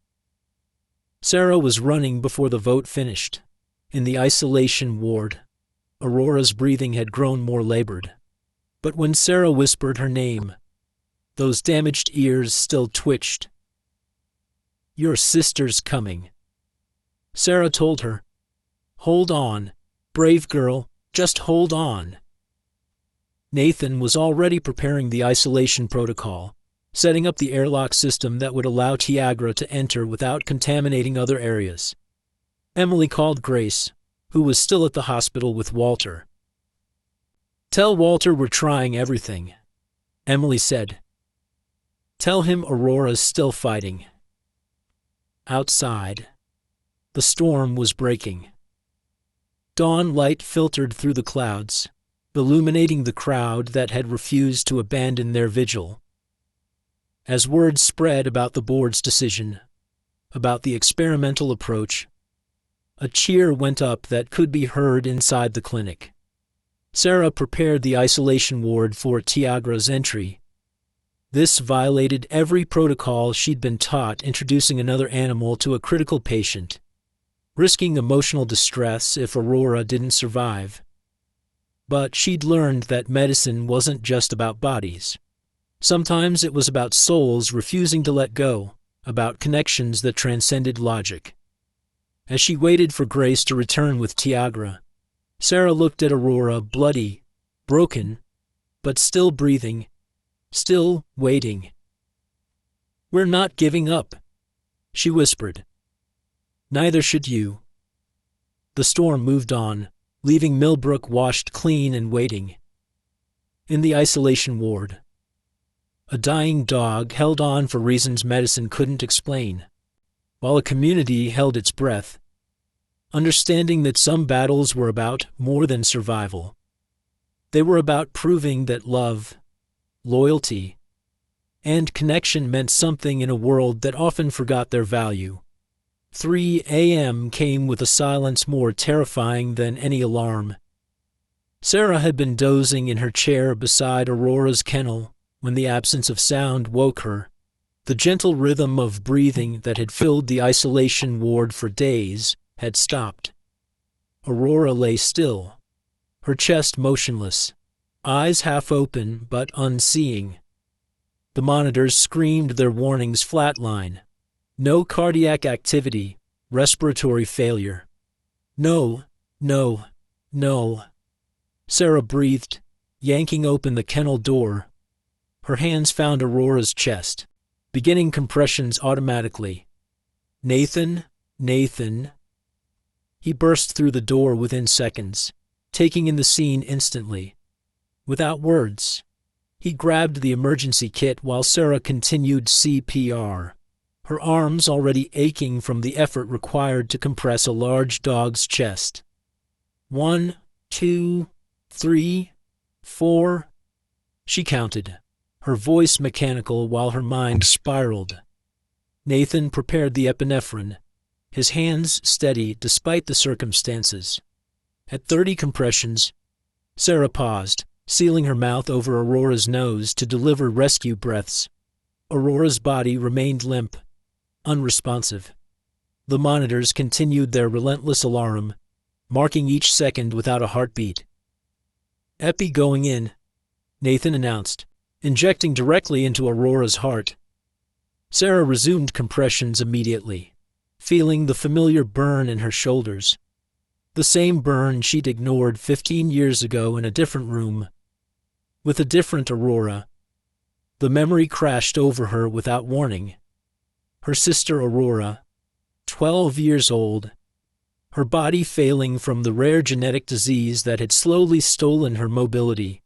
Sarah was running before the vote finished. In the isolation ward, Aurora's breathing had grown more labored. But when Sarah whispered her name, those damaged ears still twitched. Your sister's coming. Sarah told her. Hold on, brave girl, just hold on. Nathan was already preparing the isolation protocol, setting up the airlock system that would allow Tiagra to enter without contaminating other areas. Emily called Grace, who was still at the hospital with Walter. Tell Walter we're trying everything, Emily said. Tell him Aurora's still fighting. Outside, the storm was breaking. Dawn light filtered through the clouds, illuminating the crowd that had refused to abandon their vigil. As word spread about the board's decision, about the experimental approach, a cheer went up that could be heard inside the clinic. Sarah prepared the isolation ward for Tiagra's entry. This violated every protocol she'd been taught, introducing another animal to a critical patient, risking emotional distress if Aurora didn't survive. But she'd learned that medicine wasn't just about bodies. Sometimes it was about souls refusing to let go, about connections that transcended logic. As she waited for Grace to return with Tiagra, Sarah looked at Aurora, bloody, broken, but still breathing, still waiting. "We're not giving up," she whispered. "Neither should you." The storm moved on, leaving Millbrook washed clean and waiting. In the isolation ward, a dying dog held on for reasons medicine couldn't explain, while a community held its breath, understanding that some battles were about more than survival. They were about proving that love, loyalty, and connection meant something in a world that often forgot their value. 3 a.m. came with a silence more terrifying than any alarm. Sarah had been dozing in her chair beside Aurora's kennel when the absence of sound woke her. The gentle rhythm of breathing that had filled the isolation ward for days had stopped. Aurora lay still, her chest motionless, eyes half open but unseeing. The monitors screamed their warnings flatline. No cardiac activity, respiratory failure. No, no, no. Sarah breathed, yanking open the kennel door. Her hands found Aurora's chest, beginning compressions automatically. "Nathan, Nathan." He burst through the door within seconds, taking in the scene instantly. Without words, he grabbed the emergency kit while Sarah continued CPR, her arms already aching from the effort required to compress a large dog's chest. 1, 2, 3, 4. She counted, her voice mechanical while her mind spiraled. Nathan prepared the epinephrine, his hands steady despite the circumstances. At 30 compressions, Sarah paused, sealing her mouth over Aurora's nose to deliver rescue breaths. Aurora's body remained limp, unresponsive. The monitors continued their relentless alarm, marking each second without a heartbeat. "Epi going in," Nathan announced, injecting directly into Aurora's heart. Sarah resumed compressions immediately, feeling the familiar burn in her shoulders. The same burn she'd ignored 15 years ago in a different room, with a different Aurora. The memory crashed over her without warning. Her sister Aurora, 12 years old, her body failing from the rare genetic disease that had slowly stolen her mobility,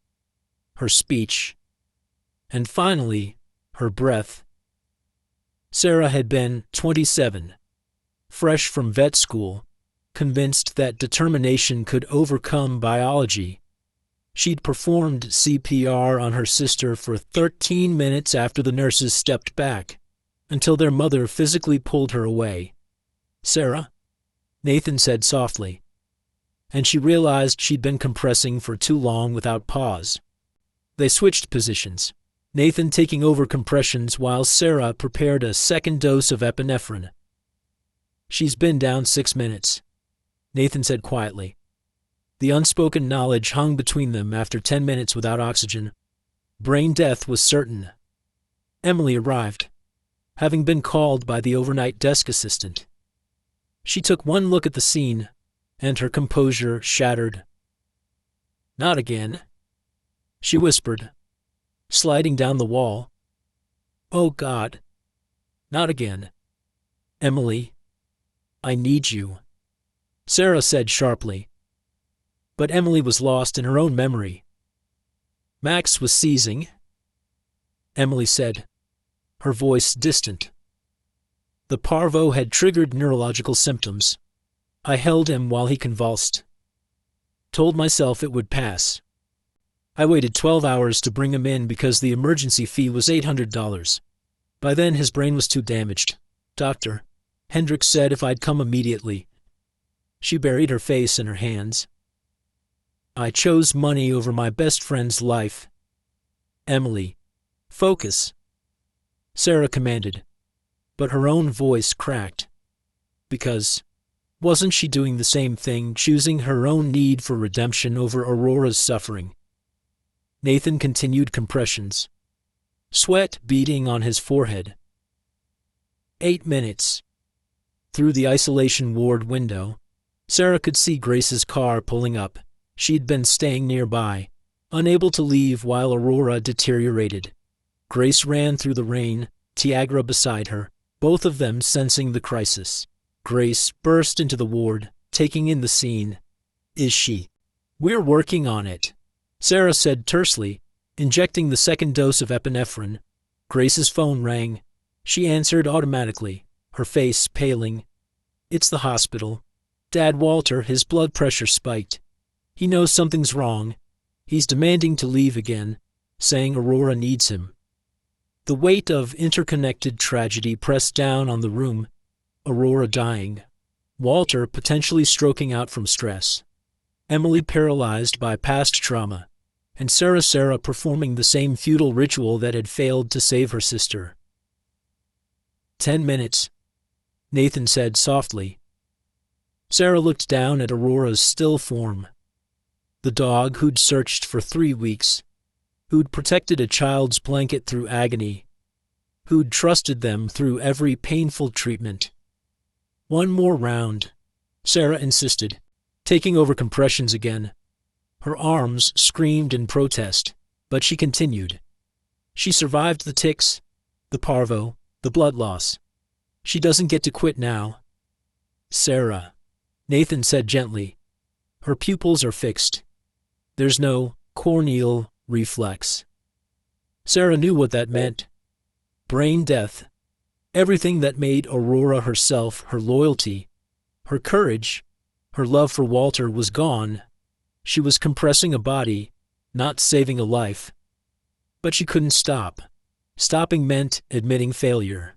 her speech, and finally, her breath. Sarah had been 27, fresh from vet school, convinced that determination could overcome biology. She'd performed CPR on her sister for 13 minutes after the nurses stepped back, until their mother physically pulled her away. "Sarah?" Nathan said softly, and she realized she'd been compressing for too long without pause. They switched positions, Nathan taking over compressions while Sarah prepared a second dose of epinephrine. "She's been down 6 minutes," Nathan said quietly. The unspoken knowledge hung between them after 10 minutes without oxygen. Brain death was certain. Emily arrived, having been called by the overnight desk assistant. She took one look at the scene, and her composure shattered. "Not again," she whispered, sliding down the wall. "Oh God, not again. Emily, I need you," Sarah said sharply. But Emily was lost in her own memory. Max was seizing, Emily said, her voice distant. The parvo had triggered neurological symptoms. I held him while he convulsed. Told myself it would pass. I waited 12 hours to bring him in because the emergency fee was $800. By then his brain was too damaged. Doctor, Hendricks said if I'd come immediately. She buried her face in her hands. I chose money over my best friend's life. Emily, focus, Sarah commanded, but her own voice cracked. Because wasn't she doing the same thing, choosing her own need for redemption over Aurora's suffering? Nathan continued compressions, sweat beading on his forehead. 8 minutes. Through the isolation ward window, Sarah could see Grace's car pulling up. She'd been staying nearby, unable to leave while Aurora deteriorated. Grace ran through the rain, Tiagra beside her, both of them sensing the crisis. Grace burst into the ward, taking in the scene. Is she? We're working on it, Sarah said tersely, injecting the second dose of epinephrine. Grace's phone rang. She answered automatically, her face paling. It's the hospital. Dad Walter, his blood pressure spiked. He knows something's wrong. He's demanding to leave again, saying Aurora needs him. The weight of interconnected tragedy pressed down on the room. Aurora dying. Walter potentially stroking out from stress. Emily paralyzed by past trauma. And Sarah performing the same futile ritual that had failed to save her sister. 10 minutes, Nathan said softly. Sarah looked down at Aurora's still form. The dog who'd searched for 3 weeks, who'd protected a child's blanket through agony, who'd trusted them through every painful treatment. One more round, Sarah insisted, taking over compressions again. Her arms screamed in protest, but she continued. She survived the tics, the parvo, the blood loss. She doesn't get to quit now. Sarah, Nathan said gently. Her pupils are fixed. There's no corneal reflex. Sarah knew what that meant. Brain death. Everything that made Aurora herself, her loyalty, her courage, her love for Walter was gone. She was compressing a body, not saving a life. But she couldn't stop. Stopping meant admitting failure.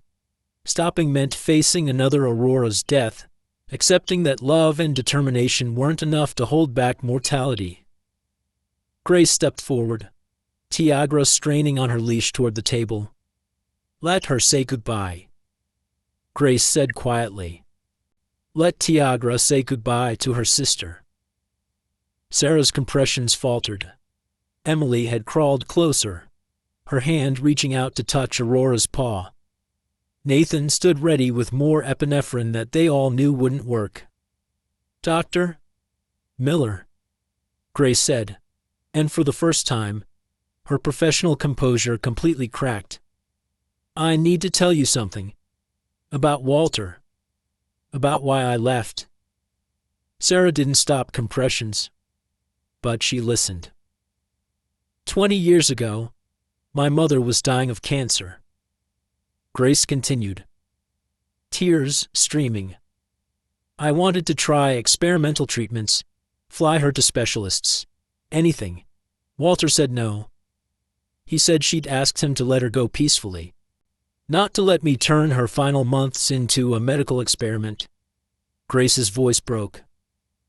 Stopping meant facing another Aurora's death, accepting that love and determination weren't enough to hold back mortality. Grace stepped forward, Tiagra straining on her leash toward the table. Let her say goodbye. Grace said quietly. Let Tiagra say goodbye to her sister. Sarah's compressions faltered. Emily had crawled closer, her hand reaching out to touch Aurora's paw. Nathan stood ready with more epinephrine that they all knew wouldn't work. Doctor? Miller, Grace said, and for the first time, her professional composure completely cracked. I need to tell you something. About Walter. About why I left. Sarah didn't stop compressions, but she listened. 20 years ago, my mother was dying of cancer. Grace continued, tears streaming. I wanted to try experimental treatments, fly her to specialists, anything. Walter said no. He said she'd asked him to let her go peacefully, not to let me turn her final months into a medical experiment. Grace's voice broke.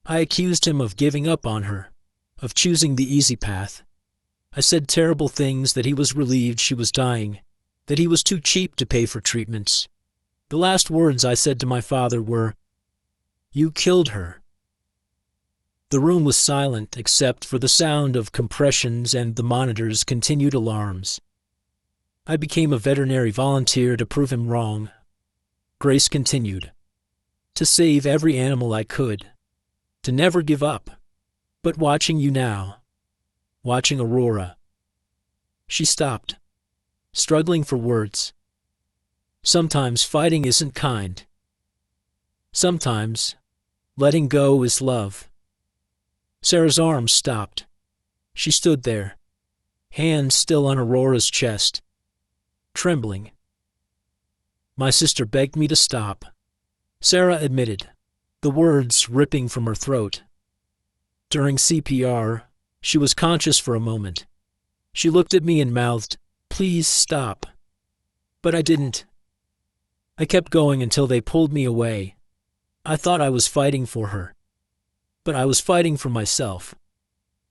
I accused him of giving up on her, of choosing the easy path. I said terrible things, that he was relieved she was dying, that he was too cheap to pay for treatments. The last words I said to my father were, "You killed her." The room was silent except for the sound of compressions and the monitor's continued alarms. I became a veterinary volunteer to prove him wrong. Grace continued, to save every animal I could, to never give up. But watching you now, watching Aurora. She stopped, struggling for words. Sometimes fighting isn't kind. Sometimes letting go is love. Sarah's arms stopped. She stood there, hand still on Aurora's chest, trembling. My sister begged me to stop, Sarah admitted, the words ripping from her throat. During CPR, she was conscious for a moment. She looked at me and mouthed, "Please stop." But I didn't. I kept going until they pulled me away. I thought I was fighting for her, but I was fighting for myself.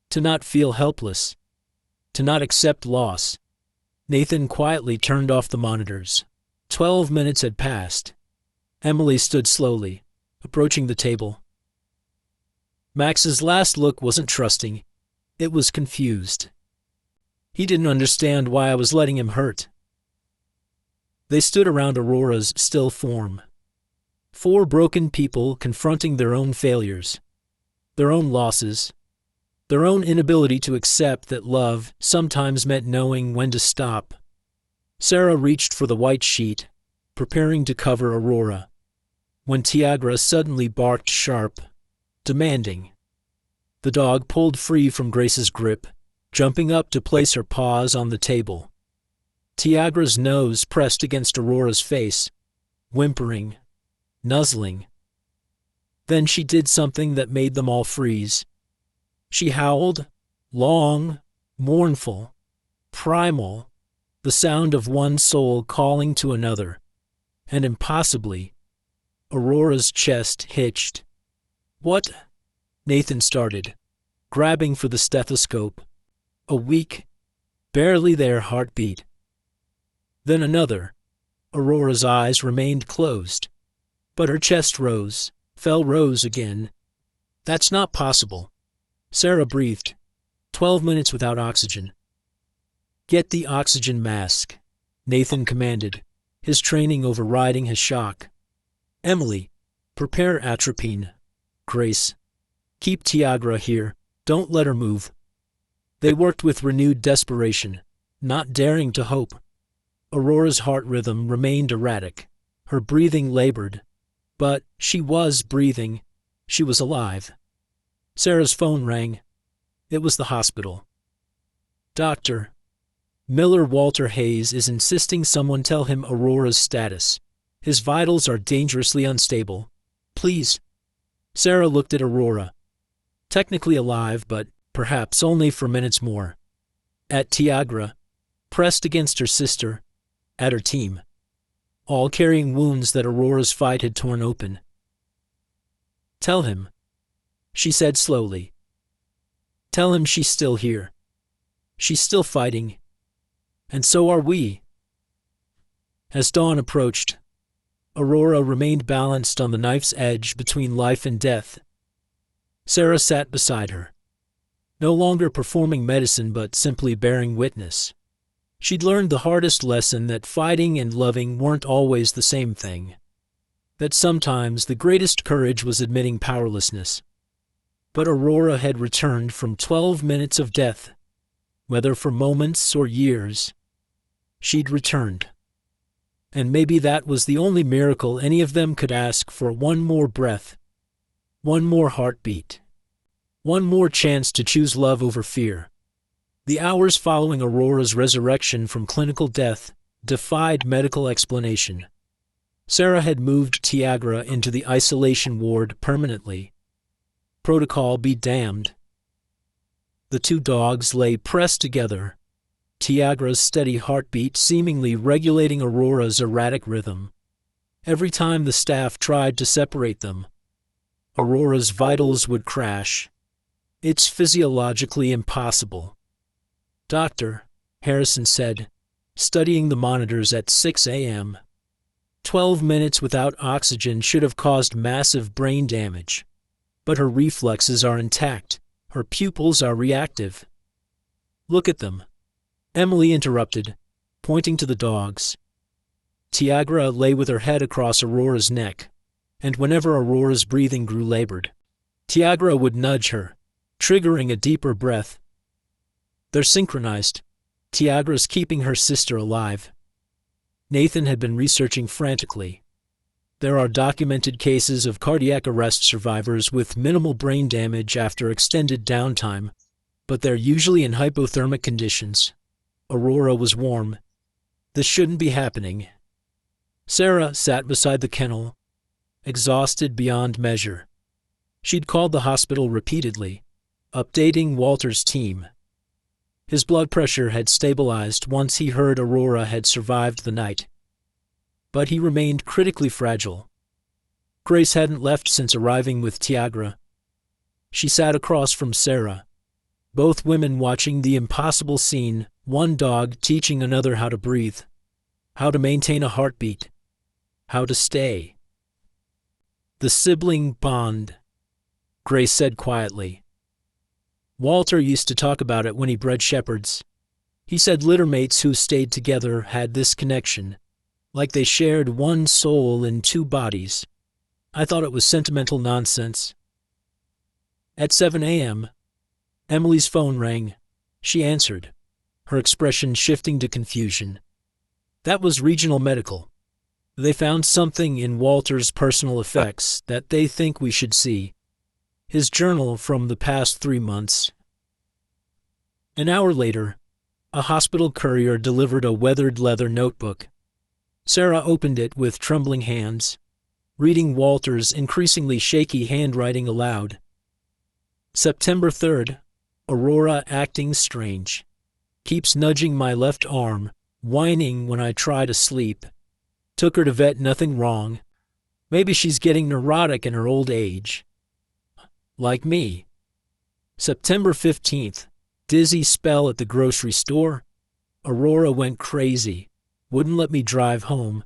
To not feel helpless, to not accept loss. Nathan quietly turned off the monitors. 12 minutes had passed. Emily stood slowly, approaching the table. Max's last look wasn't trusting. It was confused. He didn't understand why I was letting him hurt. They stood around Aurora's still form. 4 broken people confronting their own failures, their own losses, their own inability to accept that love sometimes meant knowing when to stop. Sarah reached for the white sheet, preparing to cover Aurora, when Tiagra suddenly barked sharp, demanding. The dog pulled free from Grace's grip, jumping up to place her paws on the table. Tiagra's nose pressed against Aurora's face, whimpering, nuzzling. Then she did something that made them all freeze. She howled, long, mournful, primal, the sound of one soul calling to another, and impossibly, Aurora's chest hitched. "What?" Nathan started, grabbing for the stethoscope. A weak, barely there heartbeat. Then another. Aurora's eyes remained closed, but her chest rose, rose again. "That's not possible," Sarah breathed. 12 minutes without oxygen. "Get the oxygen mask," Nathan commanded, his training overriding his shock. "Emily, prepare atropine. Grace, keep Tiagra here. Don't let her move." They worked with renewed desperation, not daring to hope. Aurora's heart rhythm remained erratic, her breathing labored. But she was breathing. She was alive. Sarah's phone rang. It was the hospital. "Doctor, Miller Walter Hayes is insisting someone tell him Aurora's status. His vitals are dangerously unstable. Please." Sarah looked at Aurora. Technically alive, but perhaps only for minutes more. At Tiagra, pressed against her sister, at her team, all carrying wounds that Aurora's fight had torn open. "Tell him," she said slowly. "Tell him she's still here. She's still fighting. And so are we." As dawn approached, Aurora remained balanced on the knife's edge between life and death. Sarah sat beside her, no longer performing medicine but simply bearing witness. She'd learned the hardest lesson, that fighting and loving weren't always the same thing. That sometimes the greatest courage was admitting powerlessness. But Aurora had returned from 12 minutes of death. Whether for moments or years, she'd returned. And maybe that was the only miracle any of them could ask for: one more breath, one more heartbeat, one more chance to choose love over fear. The hours following Aurora's resurrection from clinical death defied medical explanation. Sarah had moved Tiagra into the isolation ward permanently. Protocol be damned. The 2 dogs lay pressed together, Tiagra's steady heartbeat seemingly regulating Aurora's erratic rhythm. Every time the staff tried to separate them, Aurora's vitals would crash. "It's physiologically impossible." "Doctor," Harrison said, studying the monitors at 6 a.m. 12 minutes without oxygen should have caused massive brain damage. But her reflexes are intact. Her pupils are reactive. "Look at them," Emily interrupted, pointing to the dogs. Tiagra lay with her head across Aurora's neck, and whenever Aurora's breathing grew labored, Tiagra would nudge her, triggering a deeper breath. "They're synchronized. Tiagra's keeping her sister alive." Nathan had been researching frantically. There are documented cases of cardiac arrest survivors with minimal brain damage after extended downtime, but they're usually in hypothermic conditions. Aurora was warm. This shouldn't be happening. Sarah sat beside the kennel, exhausted beyond measure. She'd called the hospital repeatedly, updating Walter's team. His blood pressure had stabilized once he heard Aurora had survived the night. But he remained critically fragile. Grace hadn't left since arriving with Tiagra. She sat across from Sarah, both women watching the impossible scene, one dog teaching another how to breathe, how to maintain a heartbeat, how to stay. The sibling bond, Grace said quietly. Walter used to talk about it when he bred shepherds. He said littermates who stayed together had this connection, like they shared one soul in two bodies. I thought it was sentimental nonsense. At 7 a.m., Emily's phone rang. She answered, her expression shifting to confusion. That was Regional Medical. They found something in Walter's personal effects that they think we should see. His journal from the past 3 months. An hour later, a hospital courier delivered a weathered leather notebook. Sarah opened it with trembling hands, reading Walter's increasingly shaky handwriting aloud. September 3rd, Aurora acting strange. Keeps nudging my left arm, whining when I try to sleep. Took her to vet, nothing wrong. Maybe she's getting neurotic in her old age. Like me. September 15th, dizzy spell at the grocery store. Aurora went crazy. Wouldn't let me drive home.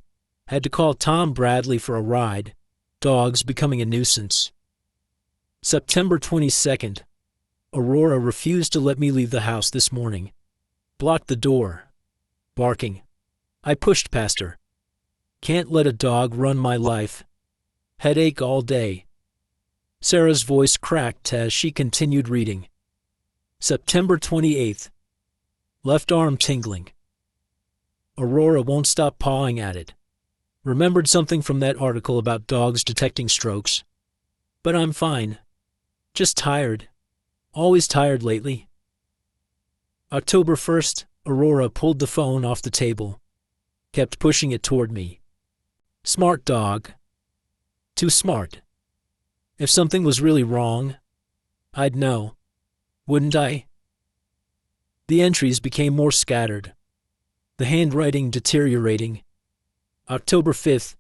Had to call Tom Bradley for a ride. Dogs becoming a nuisance. September 22nd, Aurora refused to let me leave the house this morning. Blocked the door. Barking. I pushed past her. Can't let a dog run my life. Headache all day. Sarah's voice cracked as she continued reading. September 28th. Left arm tingling. Aurora won't stop pawing at it. Remembered something from that article about dogs detecting strokes. But I'm fine. Just tired. Always tired lately. October 1st, Aurora pulled the phone off the table. Kept pushing it toward me. Smart dog. Too smart. If something was really wrong, I'd know. Wouldn't I? The entries became more scattered. The handwriting deteriorating. October 5th.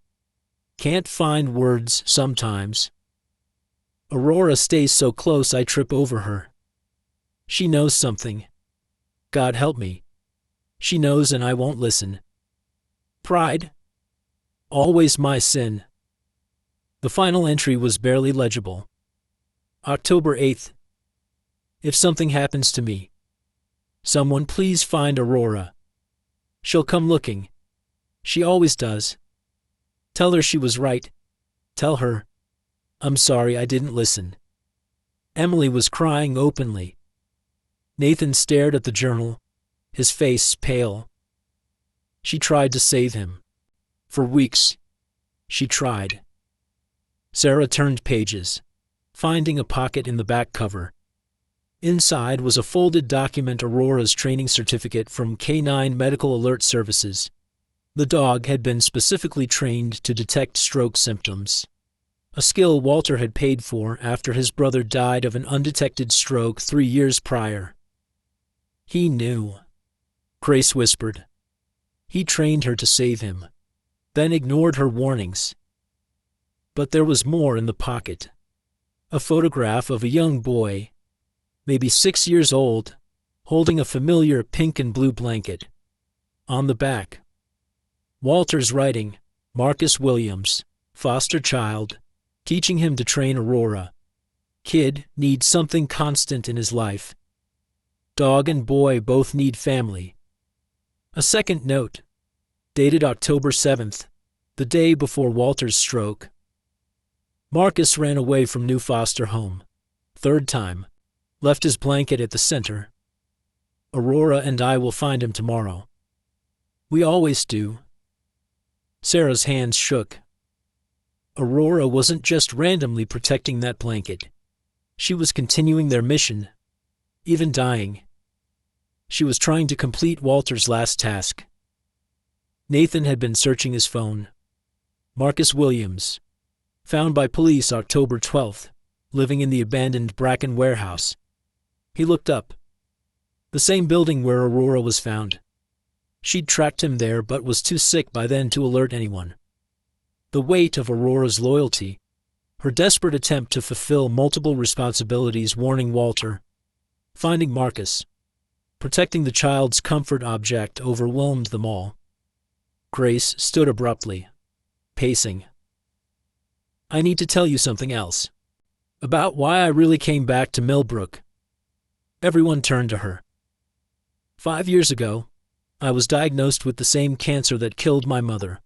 Can't find words sometimes. Aurora stays so close I trip over her. She knows something. God help me. She knows and I won't listen. Pride. Always my sin. The final entry was barely legible. October 8th. If something happens to me, someone please find Aurora. She'll come looking. She always does. Tell her she was right. Tell her, I'm sorry I didn't listen. Emily was crying openly. Nathan stared at the journal, his face pale. She tried to save him. For weeks, she tried. Sarah turned pages, finding a pocket in the back cover. Inside was a folded document, Aurora's training certificate from K9 Medical Alert Services. The dog had been specifically trained to detect stroke symptoms, a skill Walter had paid for after his brother died of an undetected stroke 3 years prior. He knew, Grace whispered. He trained her to save him, then ignored her warnings. But there was more in the pocket. A photograph of a young boy, maybe 6 years old, holding a familiar pink and blue blanket. On the back, Walter's writing, Marcus Williams, foster child, teaching him to train Aurora. Kid needs something constant in his life. Dog and boy both need family. A second note, dated October 7th, the day before Walter's stroke. Marcus ran away from new foster home. 3rd time. Left his blanket at the center. Aurora and I will find him tomorrow. We always do. Sarah's hands shook. Aurora wasn't just randomly protecting that blanket. She was continuing their mission. even dying. She was trying to complete Walter's last task. Nathan had been searching his phone. Marcus Williams, found by police October 12th, living in the abandoned Bracken warehouse. He looked up. The same building where Aurora was found. She'd tracked him there but was too sick by then to alert anyone. The weight of Aurora's loyalty, her desperate attempt to fulfill multiple responsibilities warning Walter, finding Marcus, protecting the child's comfort object overwhelmed them all. Grace stood abruptly, pacing. I need to tell you something else. About why I really came back to Millbrook. Everyone turned to her. 5 years ago, I was diagnosed with the same cancer that killed my mother.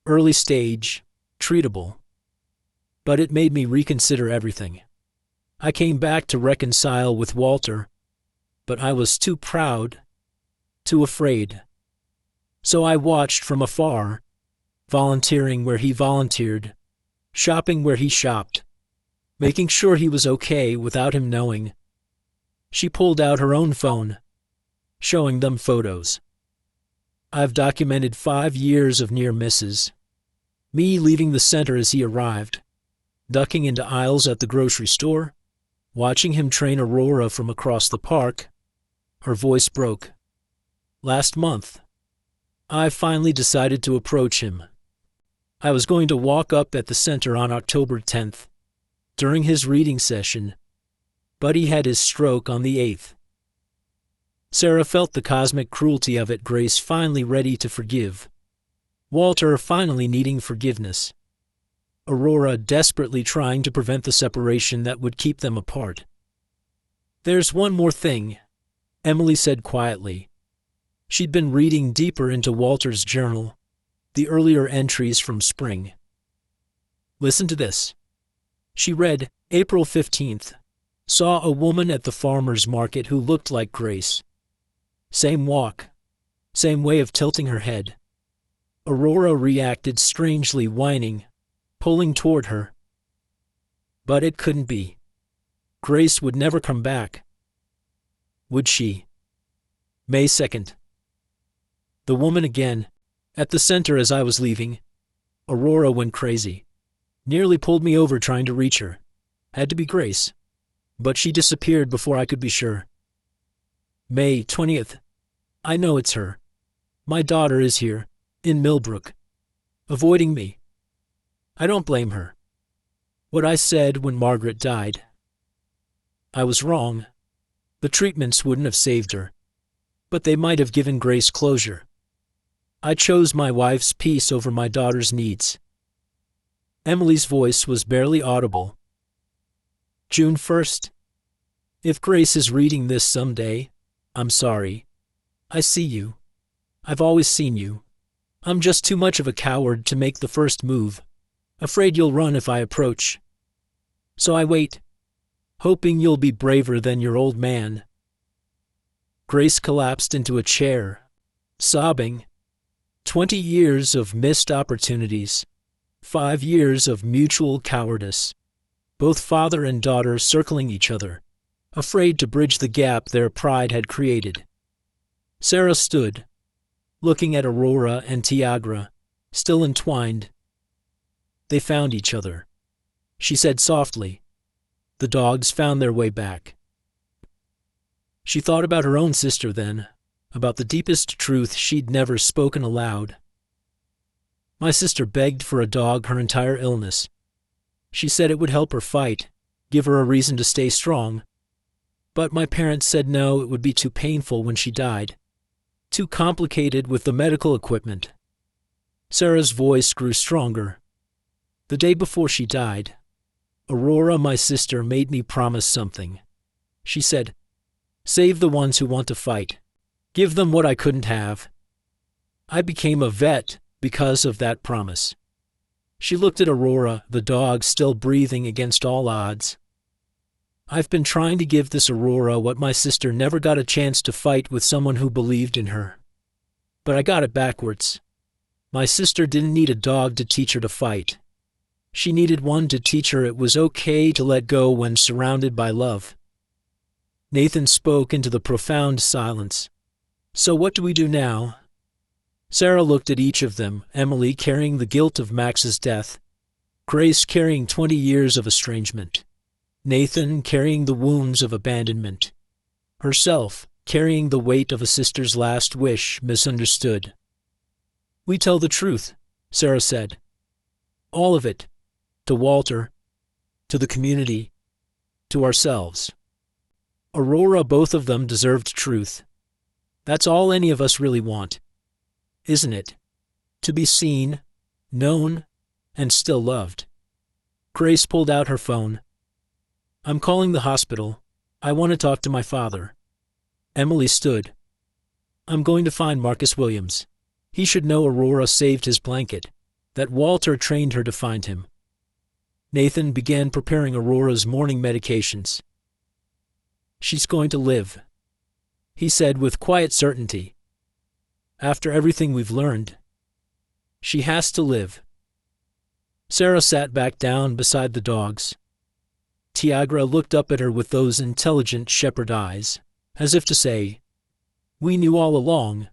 Early stage, treatable. But it made me reconsider everything. I came back to reconcile with Walter, but I was too proud, too afraid. So I watched from afar, volunteering where he volunteered, shopping where he shopped, making sure he was okay without him knowing. She pulled out her own phone, showing them photos. I've documented 5 years of near misses. Me leaving the center as he arrived, ducking into aisles at the grocery store, watching him train Aurora from across the park. Her voice broke. Last month, I finally decided to approach him. I was going to walk up at the center on October 10th, during his reading session, but he had his stroke on the 8th. Sarah felt the cosmic cruelty of it, Grace finally ready to forgive. Walter finally needing forgiveness. Aurora desperately trying to prevent the separation that would keep them apart. There's one more thing, Emily said quietly. She'd been reading deeper into Walter's journal, the earlier entries from spring. Listen to this. She read, April 15th. Saw a woman at the farmer's market who looked like Grace. Same walk, same way of tilting her head. Aurora reacted strangely, whining, pulling toward her. But it couldn't be. Grace would never come back. Would she? May 2nd. The woman again, at the center as I was leaving. Aurora went crazy. Nearly pulled me over trying to reach her. Had to be Grace. But she disappeared before I could be sure. May 20th. I know it's her. My daughter is here, in Millbrook, avoiding me. I don't blame her. What I said when Margaret died. I was wrong. The treatments wouldn't have saved her, but they might have given Grace closure. I chose my wife's peace over my daughter's needs. Emily's voice was barely audible. June 1st. If Grace is reading this someday, I'm sorry. I see you. I've always seen you. I'm just too much of a coward to make the first move. Afraid you'll run if I approach. So I wait, hoping you'll be braver than your old man. Grace collapsed into a chair, sobbing. 20 years of missed opportunities. 5 years of mutual cowardice. Both father and daughter circling each other, afraid to bridge the gap their pride had created. Sarah stood, looking at Aurora and Tiagra, still entwined. They found each other. She said softly. The dogs found their way back. She thought about her own sister then, about the deepest truth she'd never spoken aloud. My sister begged for a dog her entire illness. She said it would help her fight, give her a reason to stay strong. But my parents said no, it would be too painful when she died. Too complicated with the medical equipment. Sarah's voice grew stronger. The day before she died, Aurora, my sister, made me promise something. She said, "Save the ones who want to fight. Give them what I couldn't have." I became a vet because of that promise. She looked at Aurora, the dog still breathing against all odds. I've been trying to give this Aurora what my sister never got a chance to fight with someone who believed in her. But I got it backwards. My sister didn't need a dog to teach her to fight. She needed one to teach her it was okay to let go when surrounded by love. Nathan spoke into the profound silence. So what do we do now? Sarah looked at each of them, Emily carrying the guilt of Max's death, Grace carrying 20 years of estrangement, Nathan carrying the wounds of abandonment, herself carrying the weight of a sister's last wish misunderstood. We tell the truth, Sarah said. All of it. To Walter, to the community, to ourselves. Aurora, both of them deserved truth. That's all any of us really want, isn't it? To be seen, known, and still loved. Grace pulled out her phone. I'm calling the hospital. I want to talk to my father. Emily stood. I'm going to find Marcus Williams. He should know Aurora saved his blanket, that Walter trained her to find him. Nathan began preparing Aurora's morning medications. She's going to live, he said with quiet certainty. After everything we've learned, she has to live. Sarah sat back down beside the dogs. Tiagra looked up at her with those intelligent shepherd eyes, as if to say, We knew all along.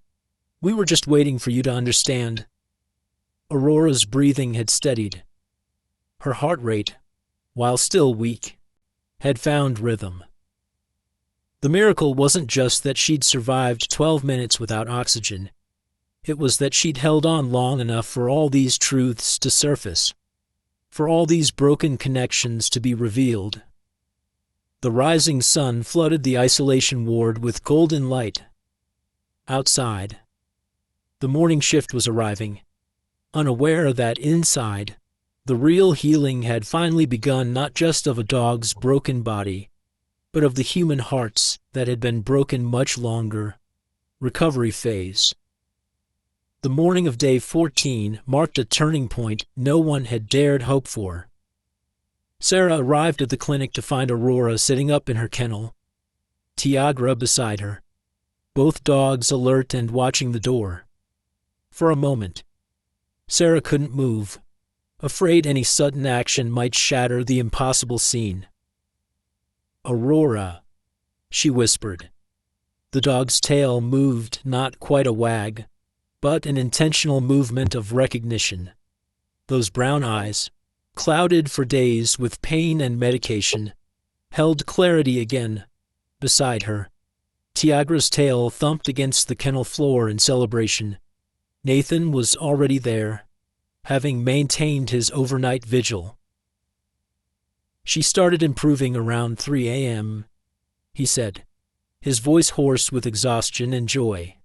We were just waiting for you to understand. Aurora's breathing had steadied. Her heart rate, while still weak, had found rhythm. The miracle wasn't just that she'd survived 12 minutes without oxygen. It was that she'd held on long enough for all these truths to surface, for all these broken connections to be revealed. The rising sun flooded the isolation ward with golden light. Outside, the morning shift was arriving, unaware that inside, the real healing had finally begun, not just of a dog's broken body, but of the human hearts that had been broken much longer. Recovery phase. The morning of day 14 marked a turning point no one had dared hope for. Sarah arrived at the clinic to find Aurora sitting up in her kennel, Tiagra beside her, both dogs alert and watching the door. For a moment, Sarah couldn't move, afraid any sudden action might shatter the impossible scene. Aurora, she whispered. The dog's tail moved, not quite a wag, but an intentional movement of recognition. Those brown eyes, clouded for days with pain and medication, held clarity again. Beside her, Tiagra's tail thumped against the kennel floor in celebration. Nathan was already there, having maintained his overnight vigil. She started improving around 3 a.m., he said, his voice hoarse with exhaustion and joy.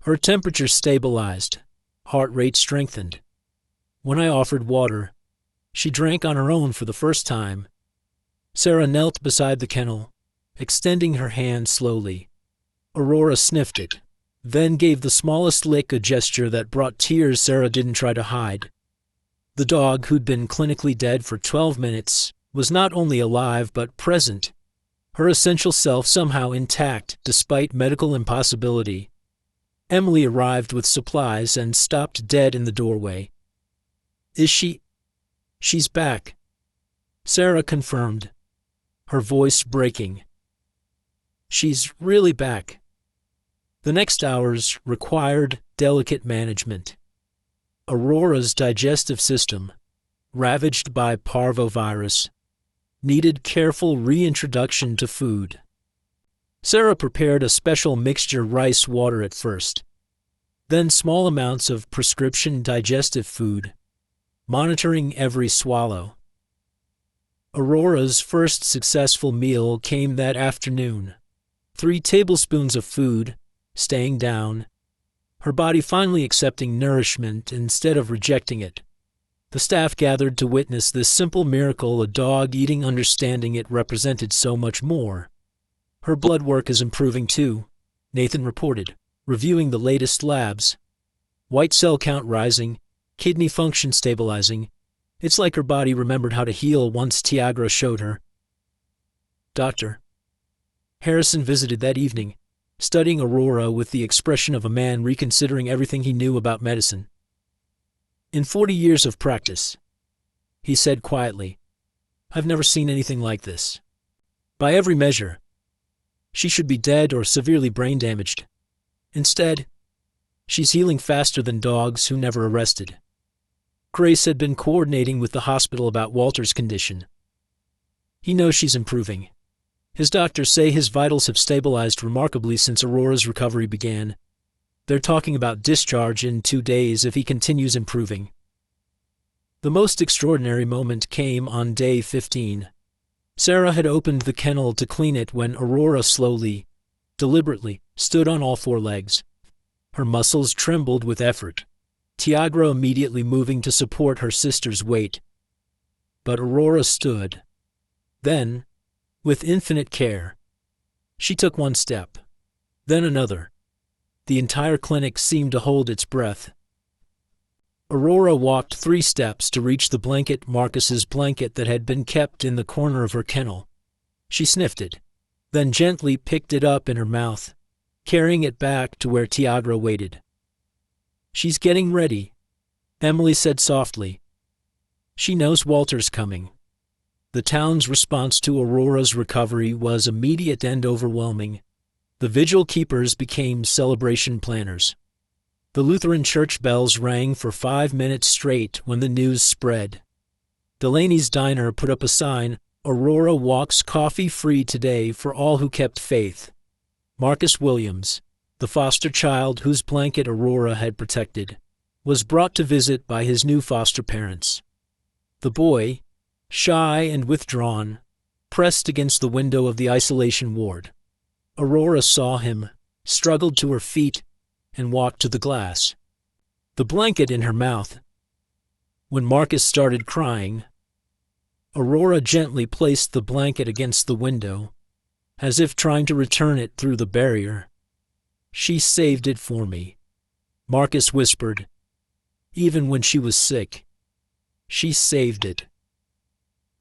Her temperature stabilized, heart rate strengthened. When I offered water, she drank on her own for the first time. Sarah knelt beside the kennel, extending her hand slowly. Aurora sniffed it, then gave the smallest lick, a gesture that brought tears Sarah didn't try to hide. The dog, who'd been clinically dead for 12 minutes, was not only alive but present, her essential self somehow intact despite medical impossibility. Emily arrived with supplies and stopped dead in the doorway. Is she? She's back, Sarah confirmed, her voice breaking. She's really back. The next hours required delicate management. Aurora's digestive system, ravaged by parvovirus, needed careful reintroduction to food. Sarah prepared a special mixture rice water at first, then small amounts of prescription digestive food, monitoring every swallow. Aurora's first successful meal came that afternoon. 3 tablespoons of food, staying down, her body finally accepting nourishment instead of rejecting it. The staff gathered to witness this simple miracle, a dog eating, understanding it represented so much more. Her blood work is improving too, Nathan reported, reviewing the latest labs. White cell count rising, kidney function stabilizing. It's like her body remembered how to heal once Tiagra showed her. Dr. Harrison visited that evening, studying Aurora with the expression of a man reconsidering everything he knew about medicine. In 40 years of practice, he said quietly, I've never seen anything like this. By every measure, She should be dead or severely brain damaged. Instead, she's healing faster than dogs who never arrested. Grace had been coordinating with the hospital about Walter's condition. He knows she's improving. His doctors say his vitals have stabilized remarkably since Aurora's recovery began. They're talking about discharge in 2 days if he continues improving. The most extraordinary moment came on day 15. Sarah had opened the kennel to clean it when Aurora slowly, deliberately, stood on all 4 legs. Her muscles trembled with effort, Tiagra immediately moving to support her sister's weight. But Aurora stood. Then, with infinite care, she took 1 step, then another. The entire clinic seemed to hold its breath. Aurora walked 3 steps to reach the blanket, Marcus's blanket that had been kept in the corner of her kennel. She sniffed it, then gently picked it up in her mouth, carrying it back to where Tiagra waited. "She's getting ready," Emily said softly. "She knows Walter's coming." The town's response to Aurora's recovery was immediate and overwhelming. The vigil keepers became celebration planners. The Lutheran church bells rang for 5 minutes straight when the news spread. Delaney's Diner put up a sign, "Aurora walks coffee-free today for all who kept faith." Marcus Williams, the foster child whose blanket Aurora had protected, was brought to visit by his new foster parents. The boy, shy and withdrawn, pressed against the window of the isolation ward. Aurora saw him, struggled to her feet, and walked to the glass, the blanket in her mouth. When Marcus started crying, Aurora gently placed the blanket against the window, as if trying to return it through the barrier. "She saved it for me," Marcus whispered. "Even when she was sick, she saved it."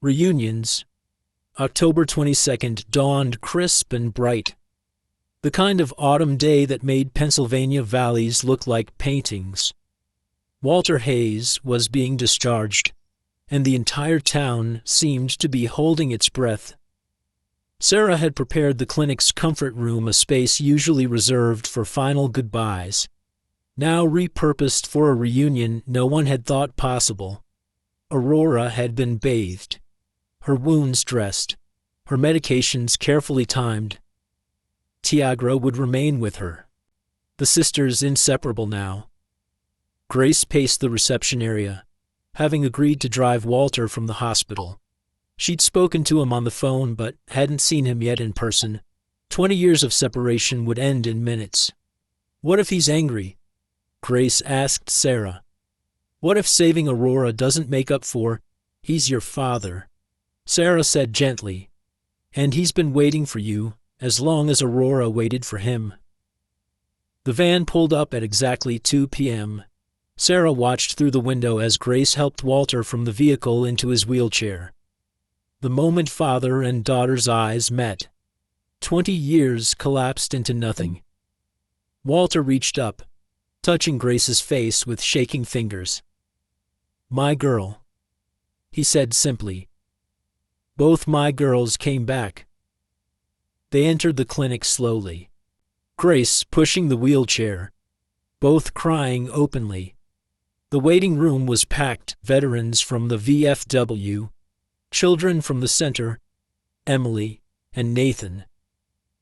Reunions. October 22nd dawned crisp and bright. The kind of autumn day that made Pennsylvania valleys look like paintings. Walter Hayes was being discharged, and the entire town seemed to be holding its breath. Sarah had prepared the clinic's comfort room, a space usually reserved for final goodbyes, now repurposed for a reunion no one had thought possible. Aurora had been bathed, her wounds dressed, her medications carefully timed. Tiagra would remain with her, the sisters inseparable now. Grace paced the reception area, having agreed to drive Walter from the hospital. She'd spoken to him on the phone but hadn't seen him yet in person. 20 years of separation would end in minutes. "What if he's angry?" Grace asked Sarah. "What if saving Aurora doesn't make up for, he's your father?" Sarah said gently, "And he's been waiting for you as long as Aurora waited for him." The van pulled up at exactly 2 p.m. Sarah watched through the window as Grace helped Walter from the vehicle into his wheelchair. The moment father and daughter's eyes met, 20 years collapsed into nothing. Walter reached up, touching Grace's face with shaking fingers. "My girl," he said simply. "Both my girls came back." They entered the clinic slowly, Grace pushing the wheelchair, both crying openly. The waiting room was packed, veterans from the VFW, children from the center, Emily and Nathan.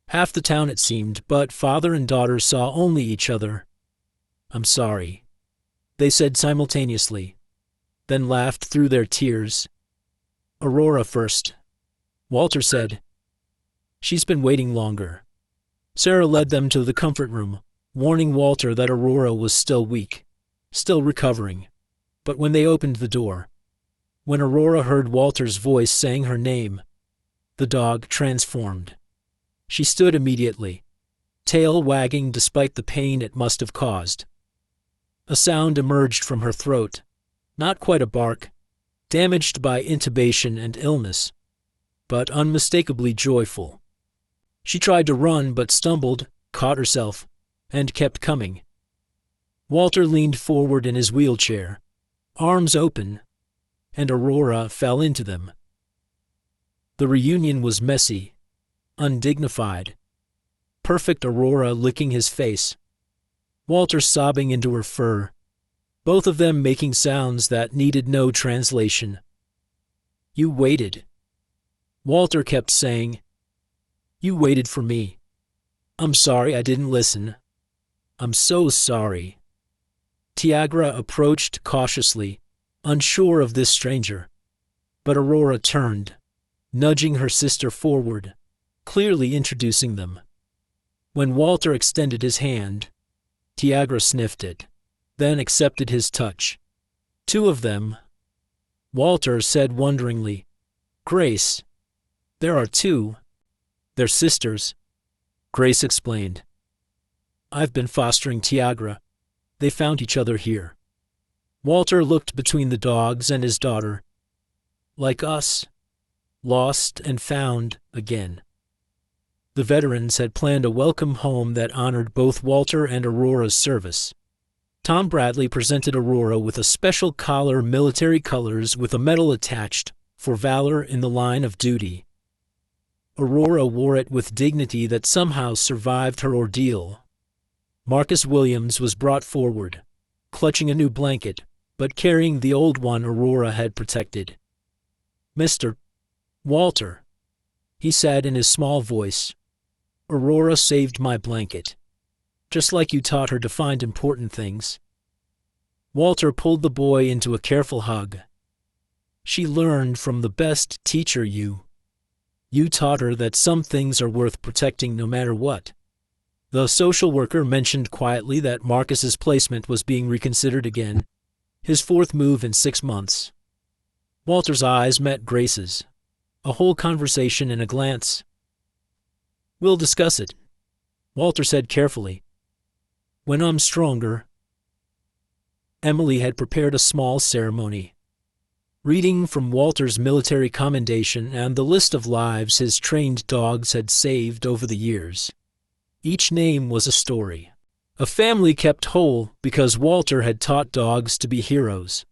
Half the town it seemed, but father and daughter saw only each other. "I'm sorry," they said simultaneously, then laughed through their tears. "Aurora first," Walter said. "She's been waiting longer." Sarah led them to the comfort room, warning Walter that Aurora was still weak, still recovering. But when they opened the door, when Aurora heard Walter's voice saying her name, the dog transformed. She stood immediately, tail wagging despite the pain it must have caused. A sound emerged from her throat, not quite a bark, damaged by intubation and illness, but unmistakably joyful. She tried to run but stumbled, caught herself, and kept coming. Walter leaned forward in his wheelchair, arms open, and Aurora fell into them. The reunion was messy, undignified, perfect Aurora licking his face, Walter sobbing into her fur, both of them making sounds that needed no translation. "You waited," Walter kept saying. "You waited for me. I'm sorry I didn't listen. I'm so sorry." Tiagra approached cautiously, unsure of this stranger. But Aurora turned, nudging her sister forward, clearly introducing them. When Walter extended his hand, Tiagra sniffed it, then accepted his touch. "Two of them," Walter said wonderingly. "Grace, there are two. They're sisters," Grace explained. "I've been fostering Tiagra. They found each other here." Walter looked between the dogs and his daughter. "Like us, lost and found again." The veterans had planned a welcome home that honored both Walter and Aurora's service. Tom Bradley presented Aurora with a special collar, military colors with a medal attached, for valor in the line of duty. Aurora wore it with dignity that somehow survived her ordeal. Marcus Williams was brought forward, clutching a new blanket, but carrying the old one Aurora had protected. "Mr. Walter," he said in his small voice, "Aurora saved my blanket, just like you taught her to find important things." Walter pulled the boy into a careful hug. "She learned from the best teacher You taught her that some things are worth protecting no matter what." The social worker mentioned quietly that Marcus's placement was being reconsidered again, his fourth move in 6 months. Walter's eyes met Grace's, a whole conversation in a glance. "We'll discuss it," Walter said carefully. "When I'm stronger." Emily had prepared a small ceremony. Reading from Walter's military commendation and the list of lives his trained dogs had saved over the years. Each name was a story. A family kept whole because Walter had taught dogs to be heroes.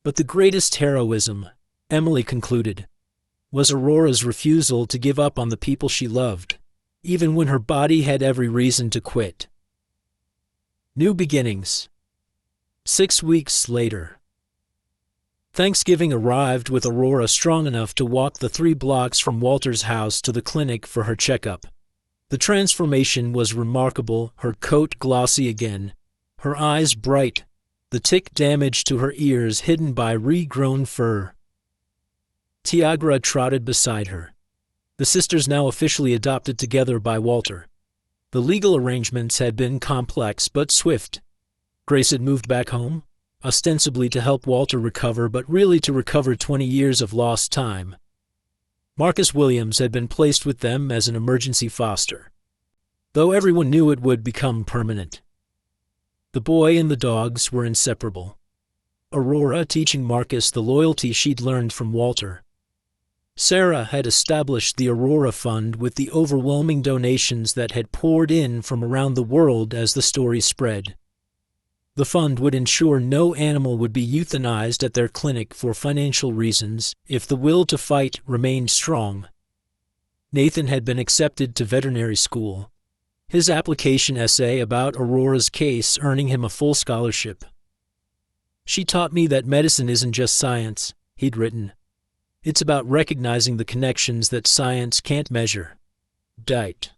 But the greatest heroism, Emily concluded, was Aurora's refusal to give up on the people she loved, even when her body had every reason to quit. New beginnings. 6 weeks later. Thanksgiving arrived with Aurora strong enough to walk the 3 blocks from Walter's house to the clinic for her checkup. The transformation was remarkable, her coat glossy again, her eyes bright, the tick damage to her ears hidden by regrown fur. Tiagra trotted beside her. The sisters now officially adopted together by Walter. The legal arrangements had been complex but swift. Grace had moved back home, ostensibly to help Walter recover, but really to recover 20 years of lost time. Marcus Williams had been placed with them as an emergency foster, though everyone knew it would become permanent. The boy and the dogs were inseparable. Aurora teaching Marcus the loyalty she'd learned from Walter. Sarah had established the Aurora Fund with the overwhelming donations that had poured in from around the world as the story spread. The fund would ensure no animal would be euthanized at their clinic for financial reasons if the will to fight remained strong. Nathan had been accepted to veterinary school, his application essay about Aurora's case earning him a full scholarship. "She taught me that medicine isn't just science," he'd written. "It's about recognizing the connections that science can't measure." Diet.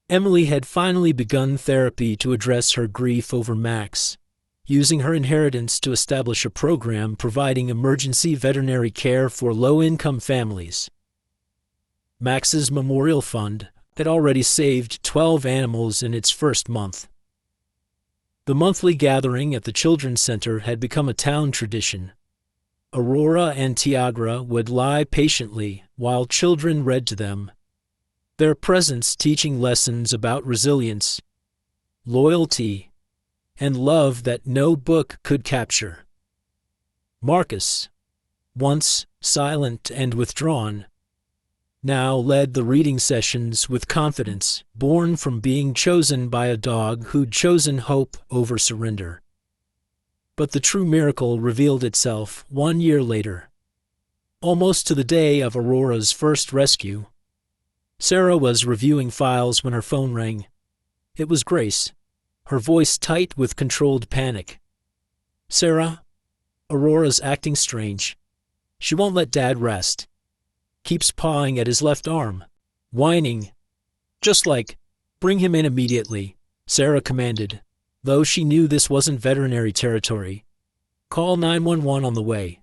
Emily had finally begun therapy to address her grief over Max, using her inheritance to establish a program providing emergency veterinary care for low-income families. Max's Memorial Fund had already saved 12 animals in its first month. The monthly gathering at the Children's Center had become a town tradition. Aurora and Tiagra would lie patiently while children read to them, their presence teaching lessons about resilience, loyalty, and love that no book could capture. Marcus, once silent and withdrawn, now led the reading sessions with confidence, born from being chosen by a dog who'd chosen hope over surrender. But the true miracle revealed itself 1 year later, almost to the day of Aurora's first rescue. Sarah was reviewing files when her phone rang. It was Grace, her voice tight with controlled panic. "Sarah, Aurora's acting strange. She won't let Dad rest. Keeps pawing at his left arm, whining. Just like, bring him in immediately," Sarah commanded, though she knew this wasn't veterinary territory. "Call 911 on the way."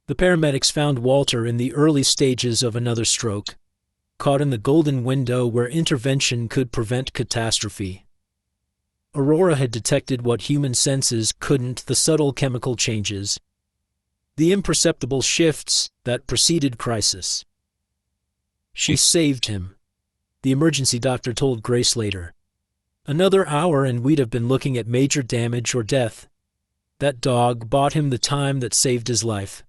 The paramedics found Walter in the early stages of another stroke, caught in the golden window where intervention could prevent catastrophe. Aurora had detected what human senses couldn't: the subtle chemical changes, the imperceptible shifts that preceded crisis. "She saved him," the emergency doctor told Grace later. "Another hour and we'd have been looking at major damage or death. That dog bought him the time that saved his life."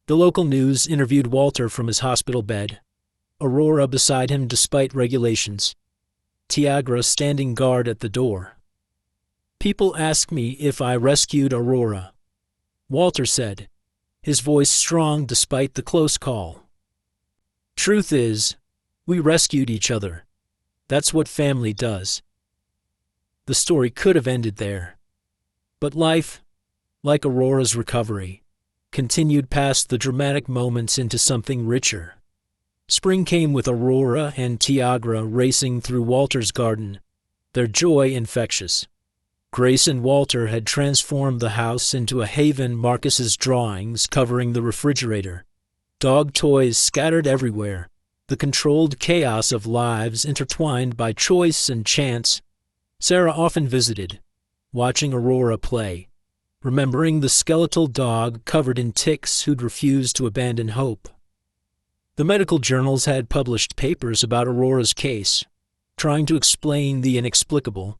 The local news interviewed Walter from his hospital bed, Aurora beside him despite regulations, Tiagra standing guard at the door. "People ask me if I rescued Aurora," Walter said, his voice strong despite the close call. "Truth is, we rescued each other. That's what family does." The story could have ended there. But life, like Aurora's recovery, continued past the dramatic moments into something richer. Spring came with Aurora and Tiagra racing through Walter's garden, their joy infectious. Grace and Walter had transformed the house into a haven, Marcus's drawings covering the refrigerator, dog toys scattered everywhere, the controlled chaos of lives intertwined by choice and chance. Sarah often visited, watching Aurora play, remembering the skeletal dog covered in ticks who'd refused to abandon hope. The medical journals had published papers about Aurora's case, trying to explain the inexplicable.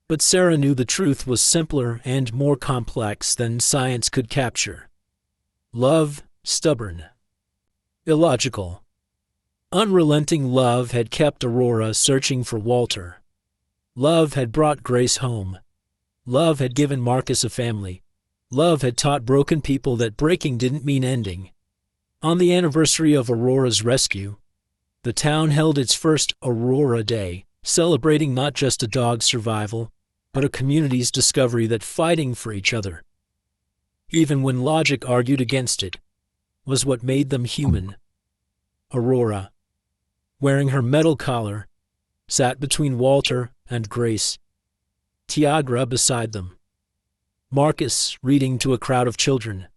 But Sarah knew the truth was simpler and more complex than science could capture. Love, stubborn, illogical, unrelenting love had kept Aurora searching for Walter. Love had brought Grace home. Love had given Marcus a family. Love had taught broken people that breaking didn't mean ending. On the anniversary of Aurora's rescue, the town held its first Aurora Day, celebrating not just a dog's survival, but a community's discovery that fighting for each other, even when logic argued against it, was what made them human. Aurora, wearing her metal collar, sat between Walter and Grace, Tiagra beside them, Marcus reading to a crowd of children.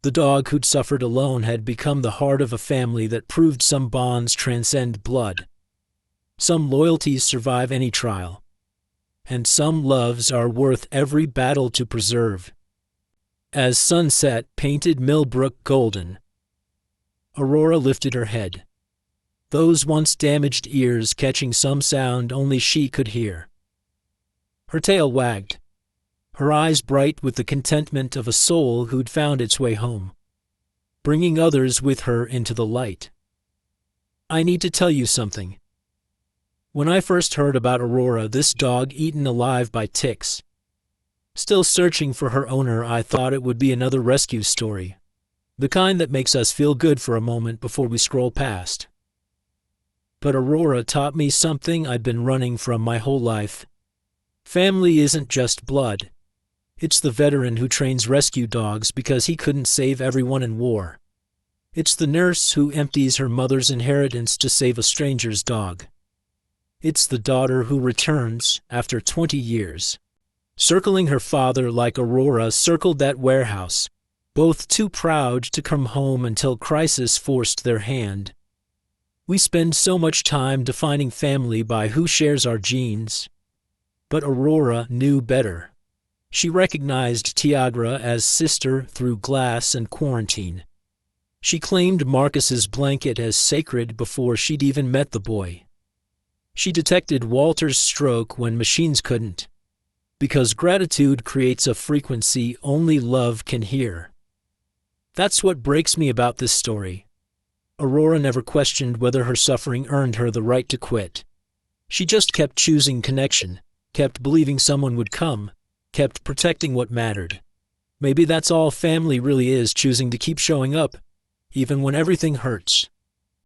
The dog who'd suffered alone had become the heart of a family that proved some bonds transcend blood. Some loyalties survive any trial, and some loves are worth every battle to preserve. As sunset painted Millbrook golden, Aurora lifted her head, those once damaged ears catching some sound only she could hear. Her tail wagged, her eyes bright with the contentment of a soul who'd found its way home, bringing others with her into the light. "I need to tell you something. When I first heard about Aurora, this dog eaten alive by ticks, still searching for her owner, I thought it would be another rescue story, the kind that makes us feel good for a moment before we scroll past. But Aurora taught me something I'd been running from my whole life. Family isn't just blood. It's the veteran who trains rescue dogs because he couldn't save everyone in war. It's the nurse who empties her mother's inheritance to save a stranger's dog. It's the daughter who returns after 20 years, circling her father like Aurora circled that warehouse, both too proud to come home until crisis forced their hand. We spend so much time defining family by who shares our genes. But Aurora knew better. She recognized Tiagra as sister through glass and quarantine. She claimed Marcus's blanket as sacred before she'd even met the boy. She detected Walter's stroke when machines couldn't, because gratitude creates a frequency only love can hear. That's what breaks me about this story. Aurora never questioned whether her suffering earned her the right to quit. She just kept choosing connection, kept believing someone would come, kept protecting what mattered. Maybe that's all family really is, choosing to keep showing up, even when everything hurts.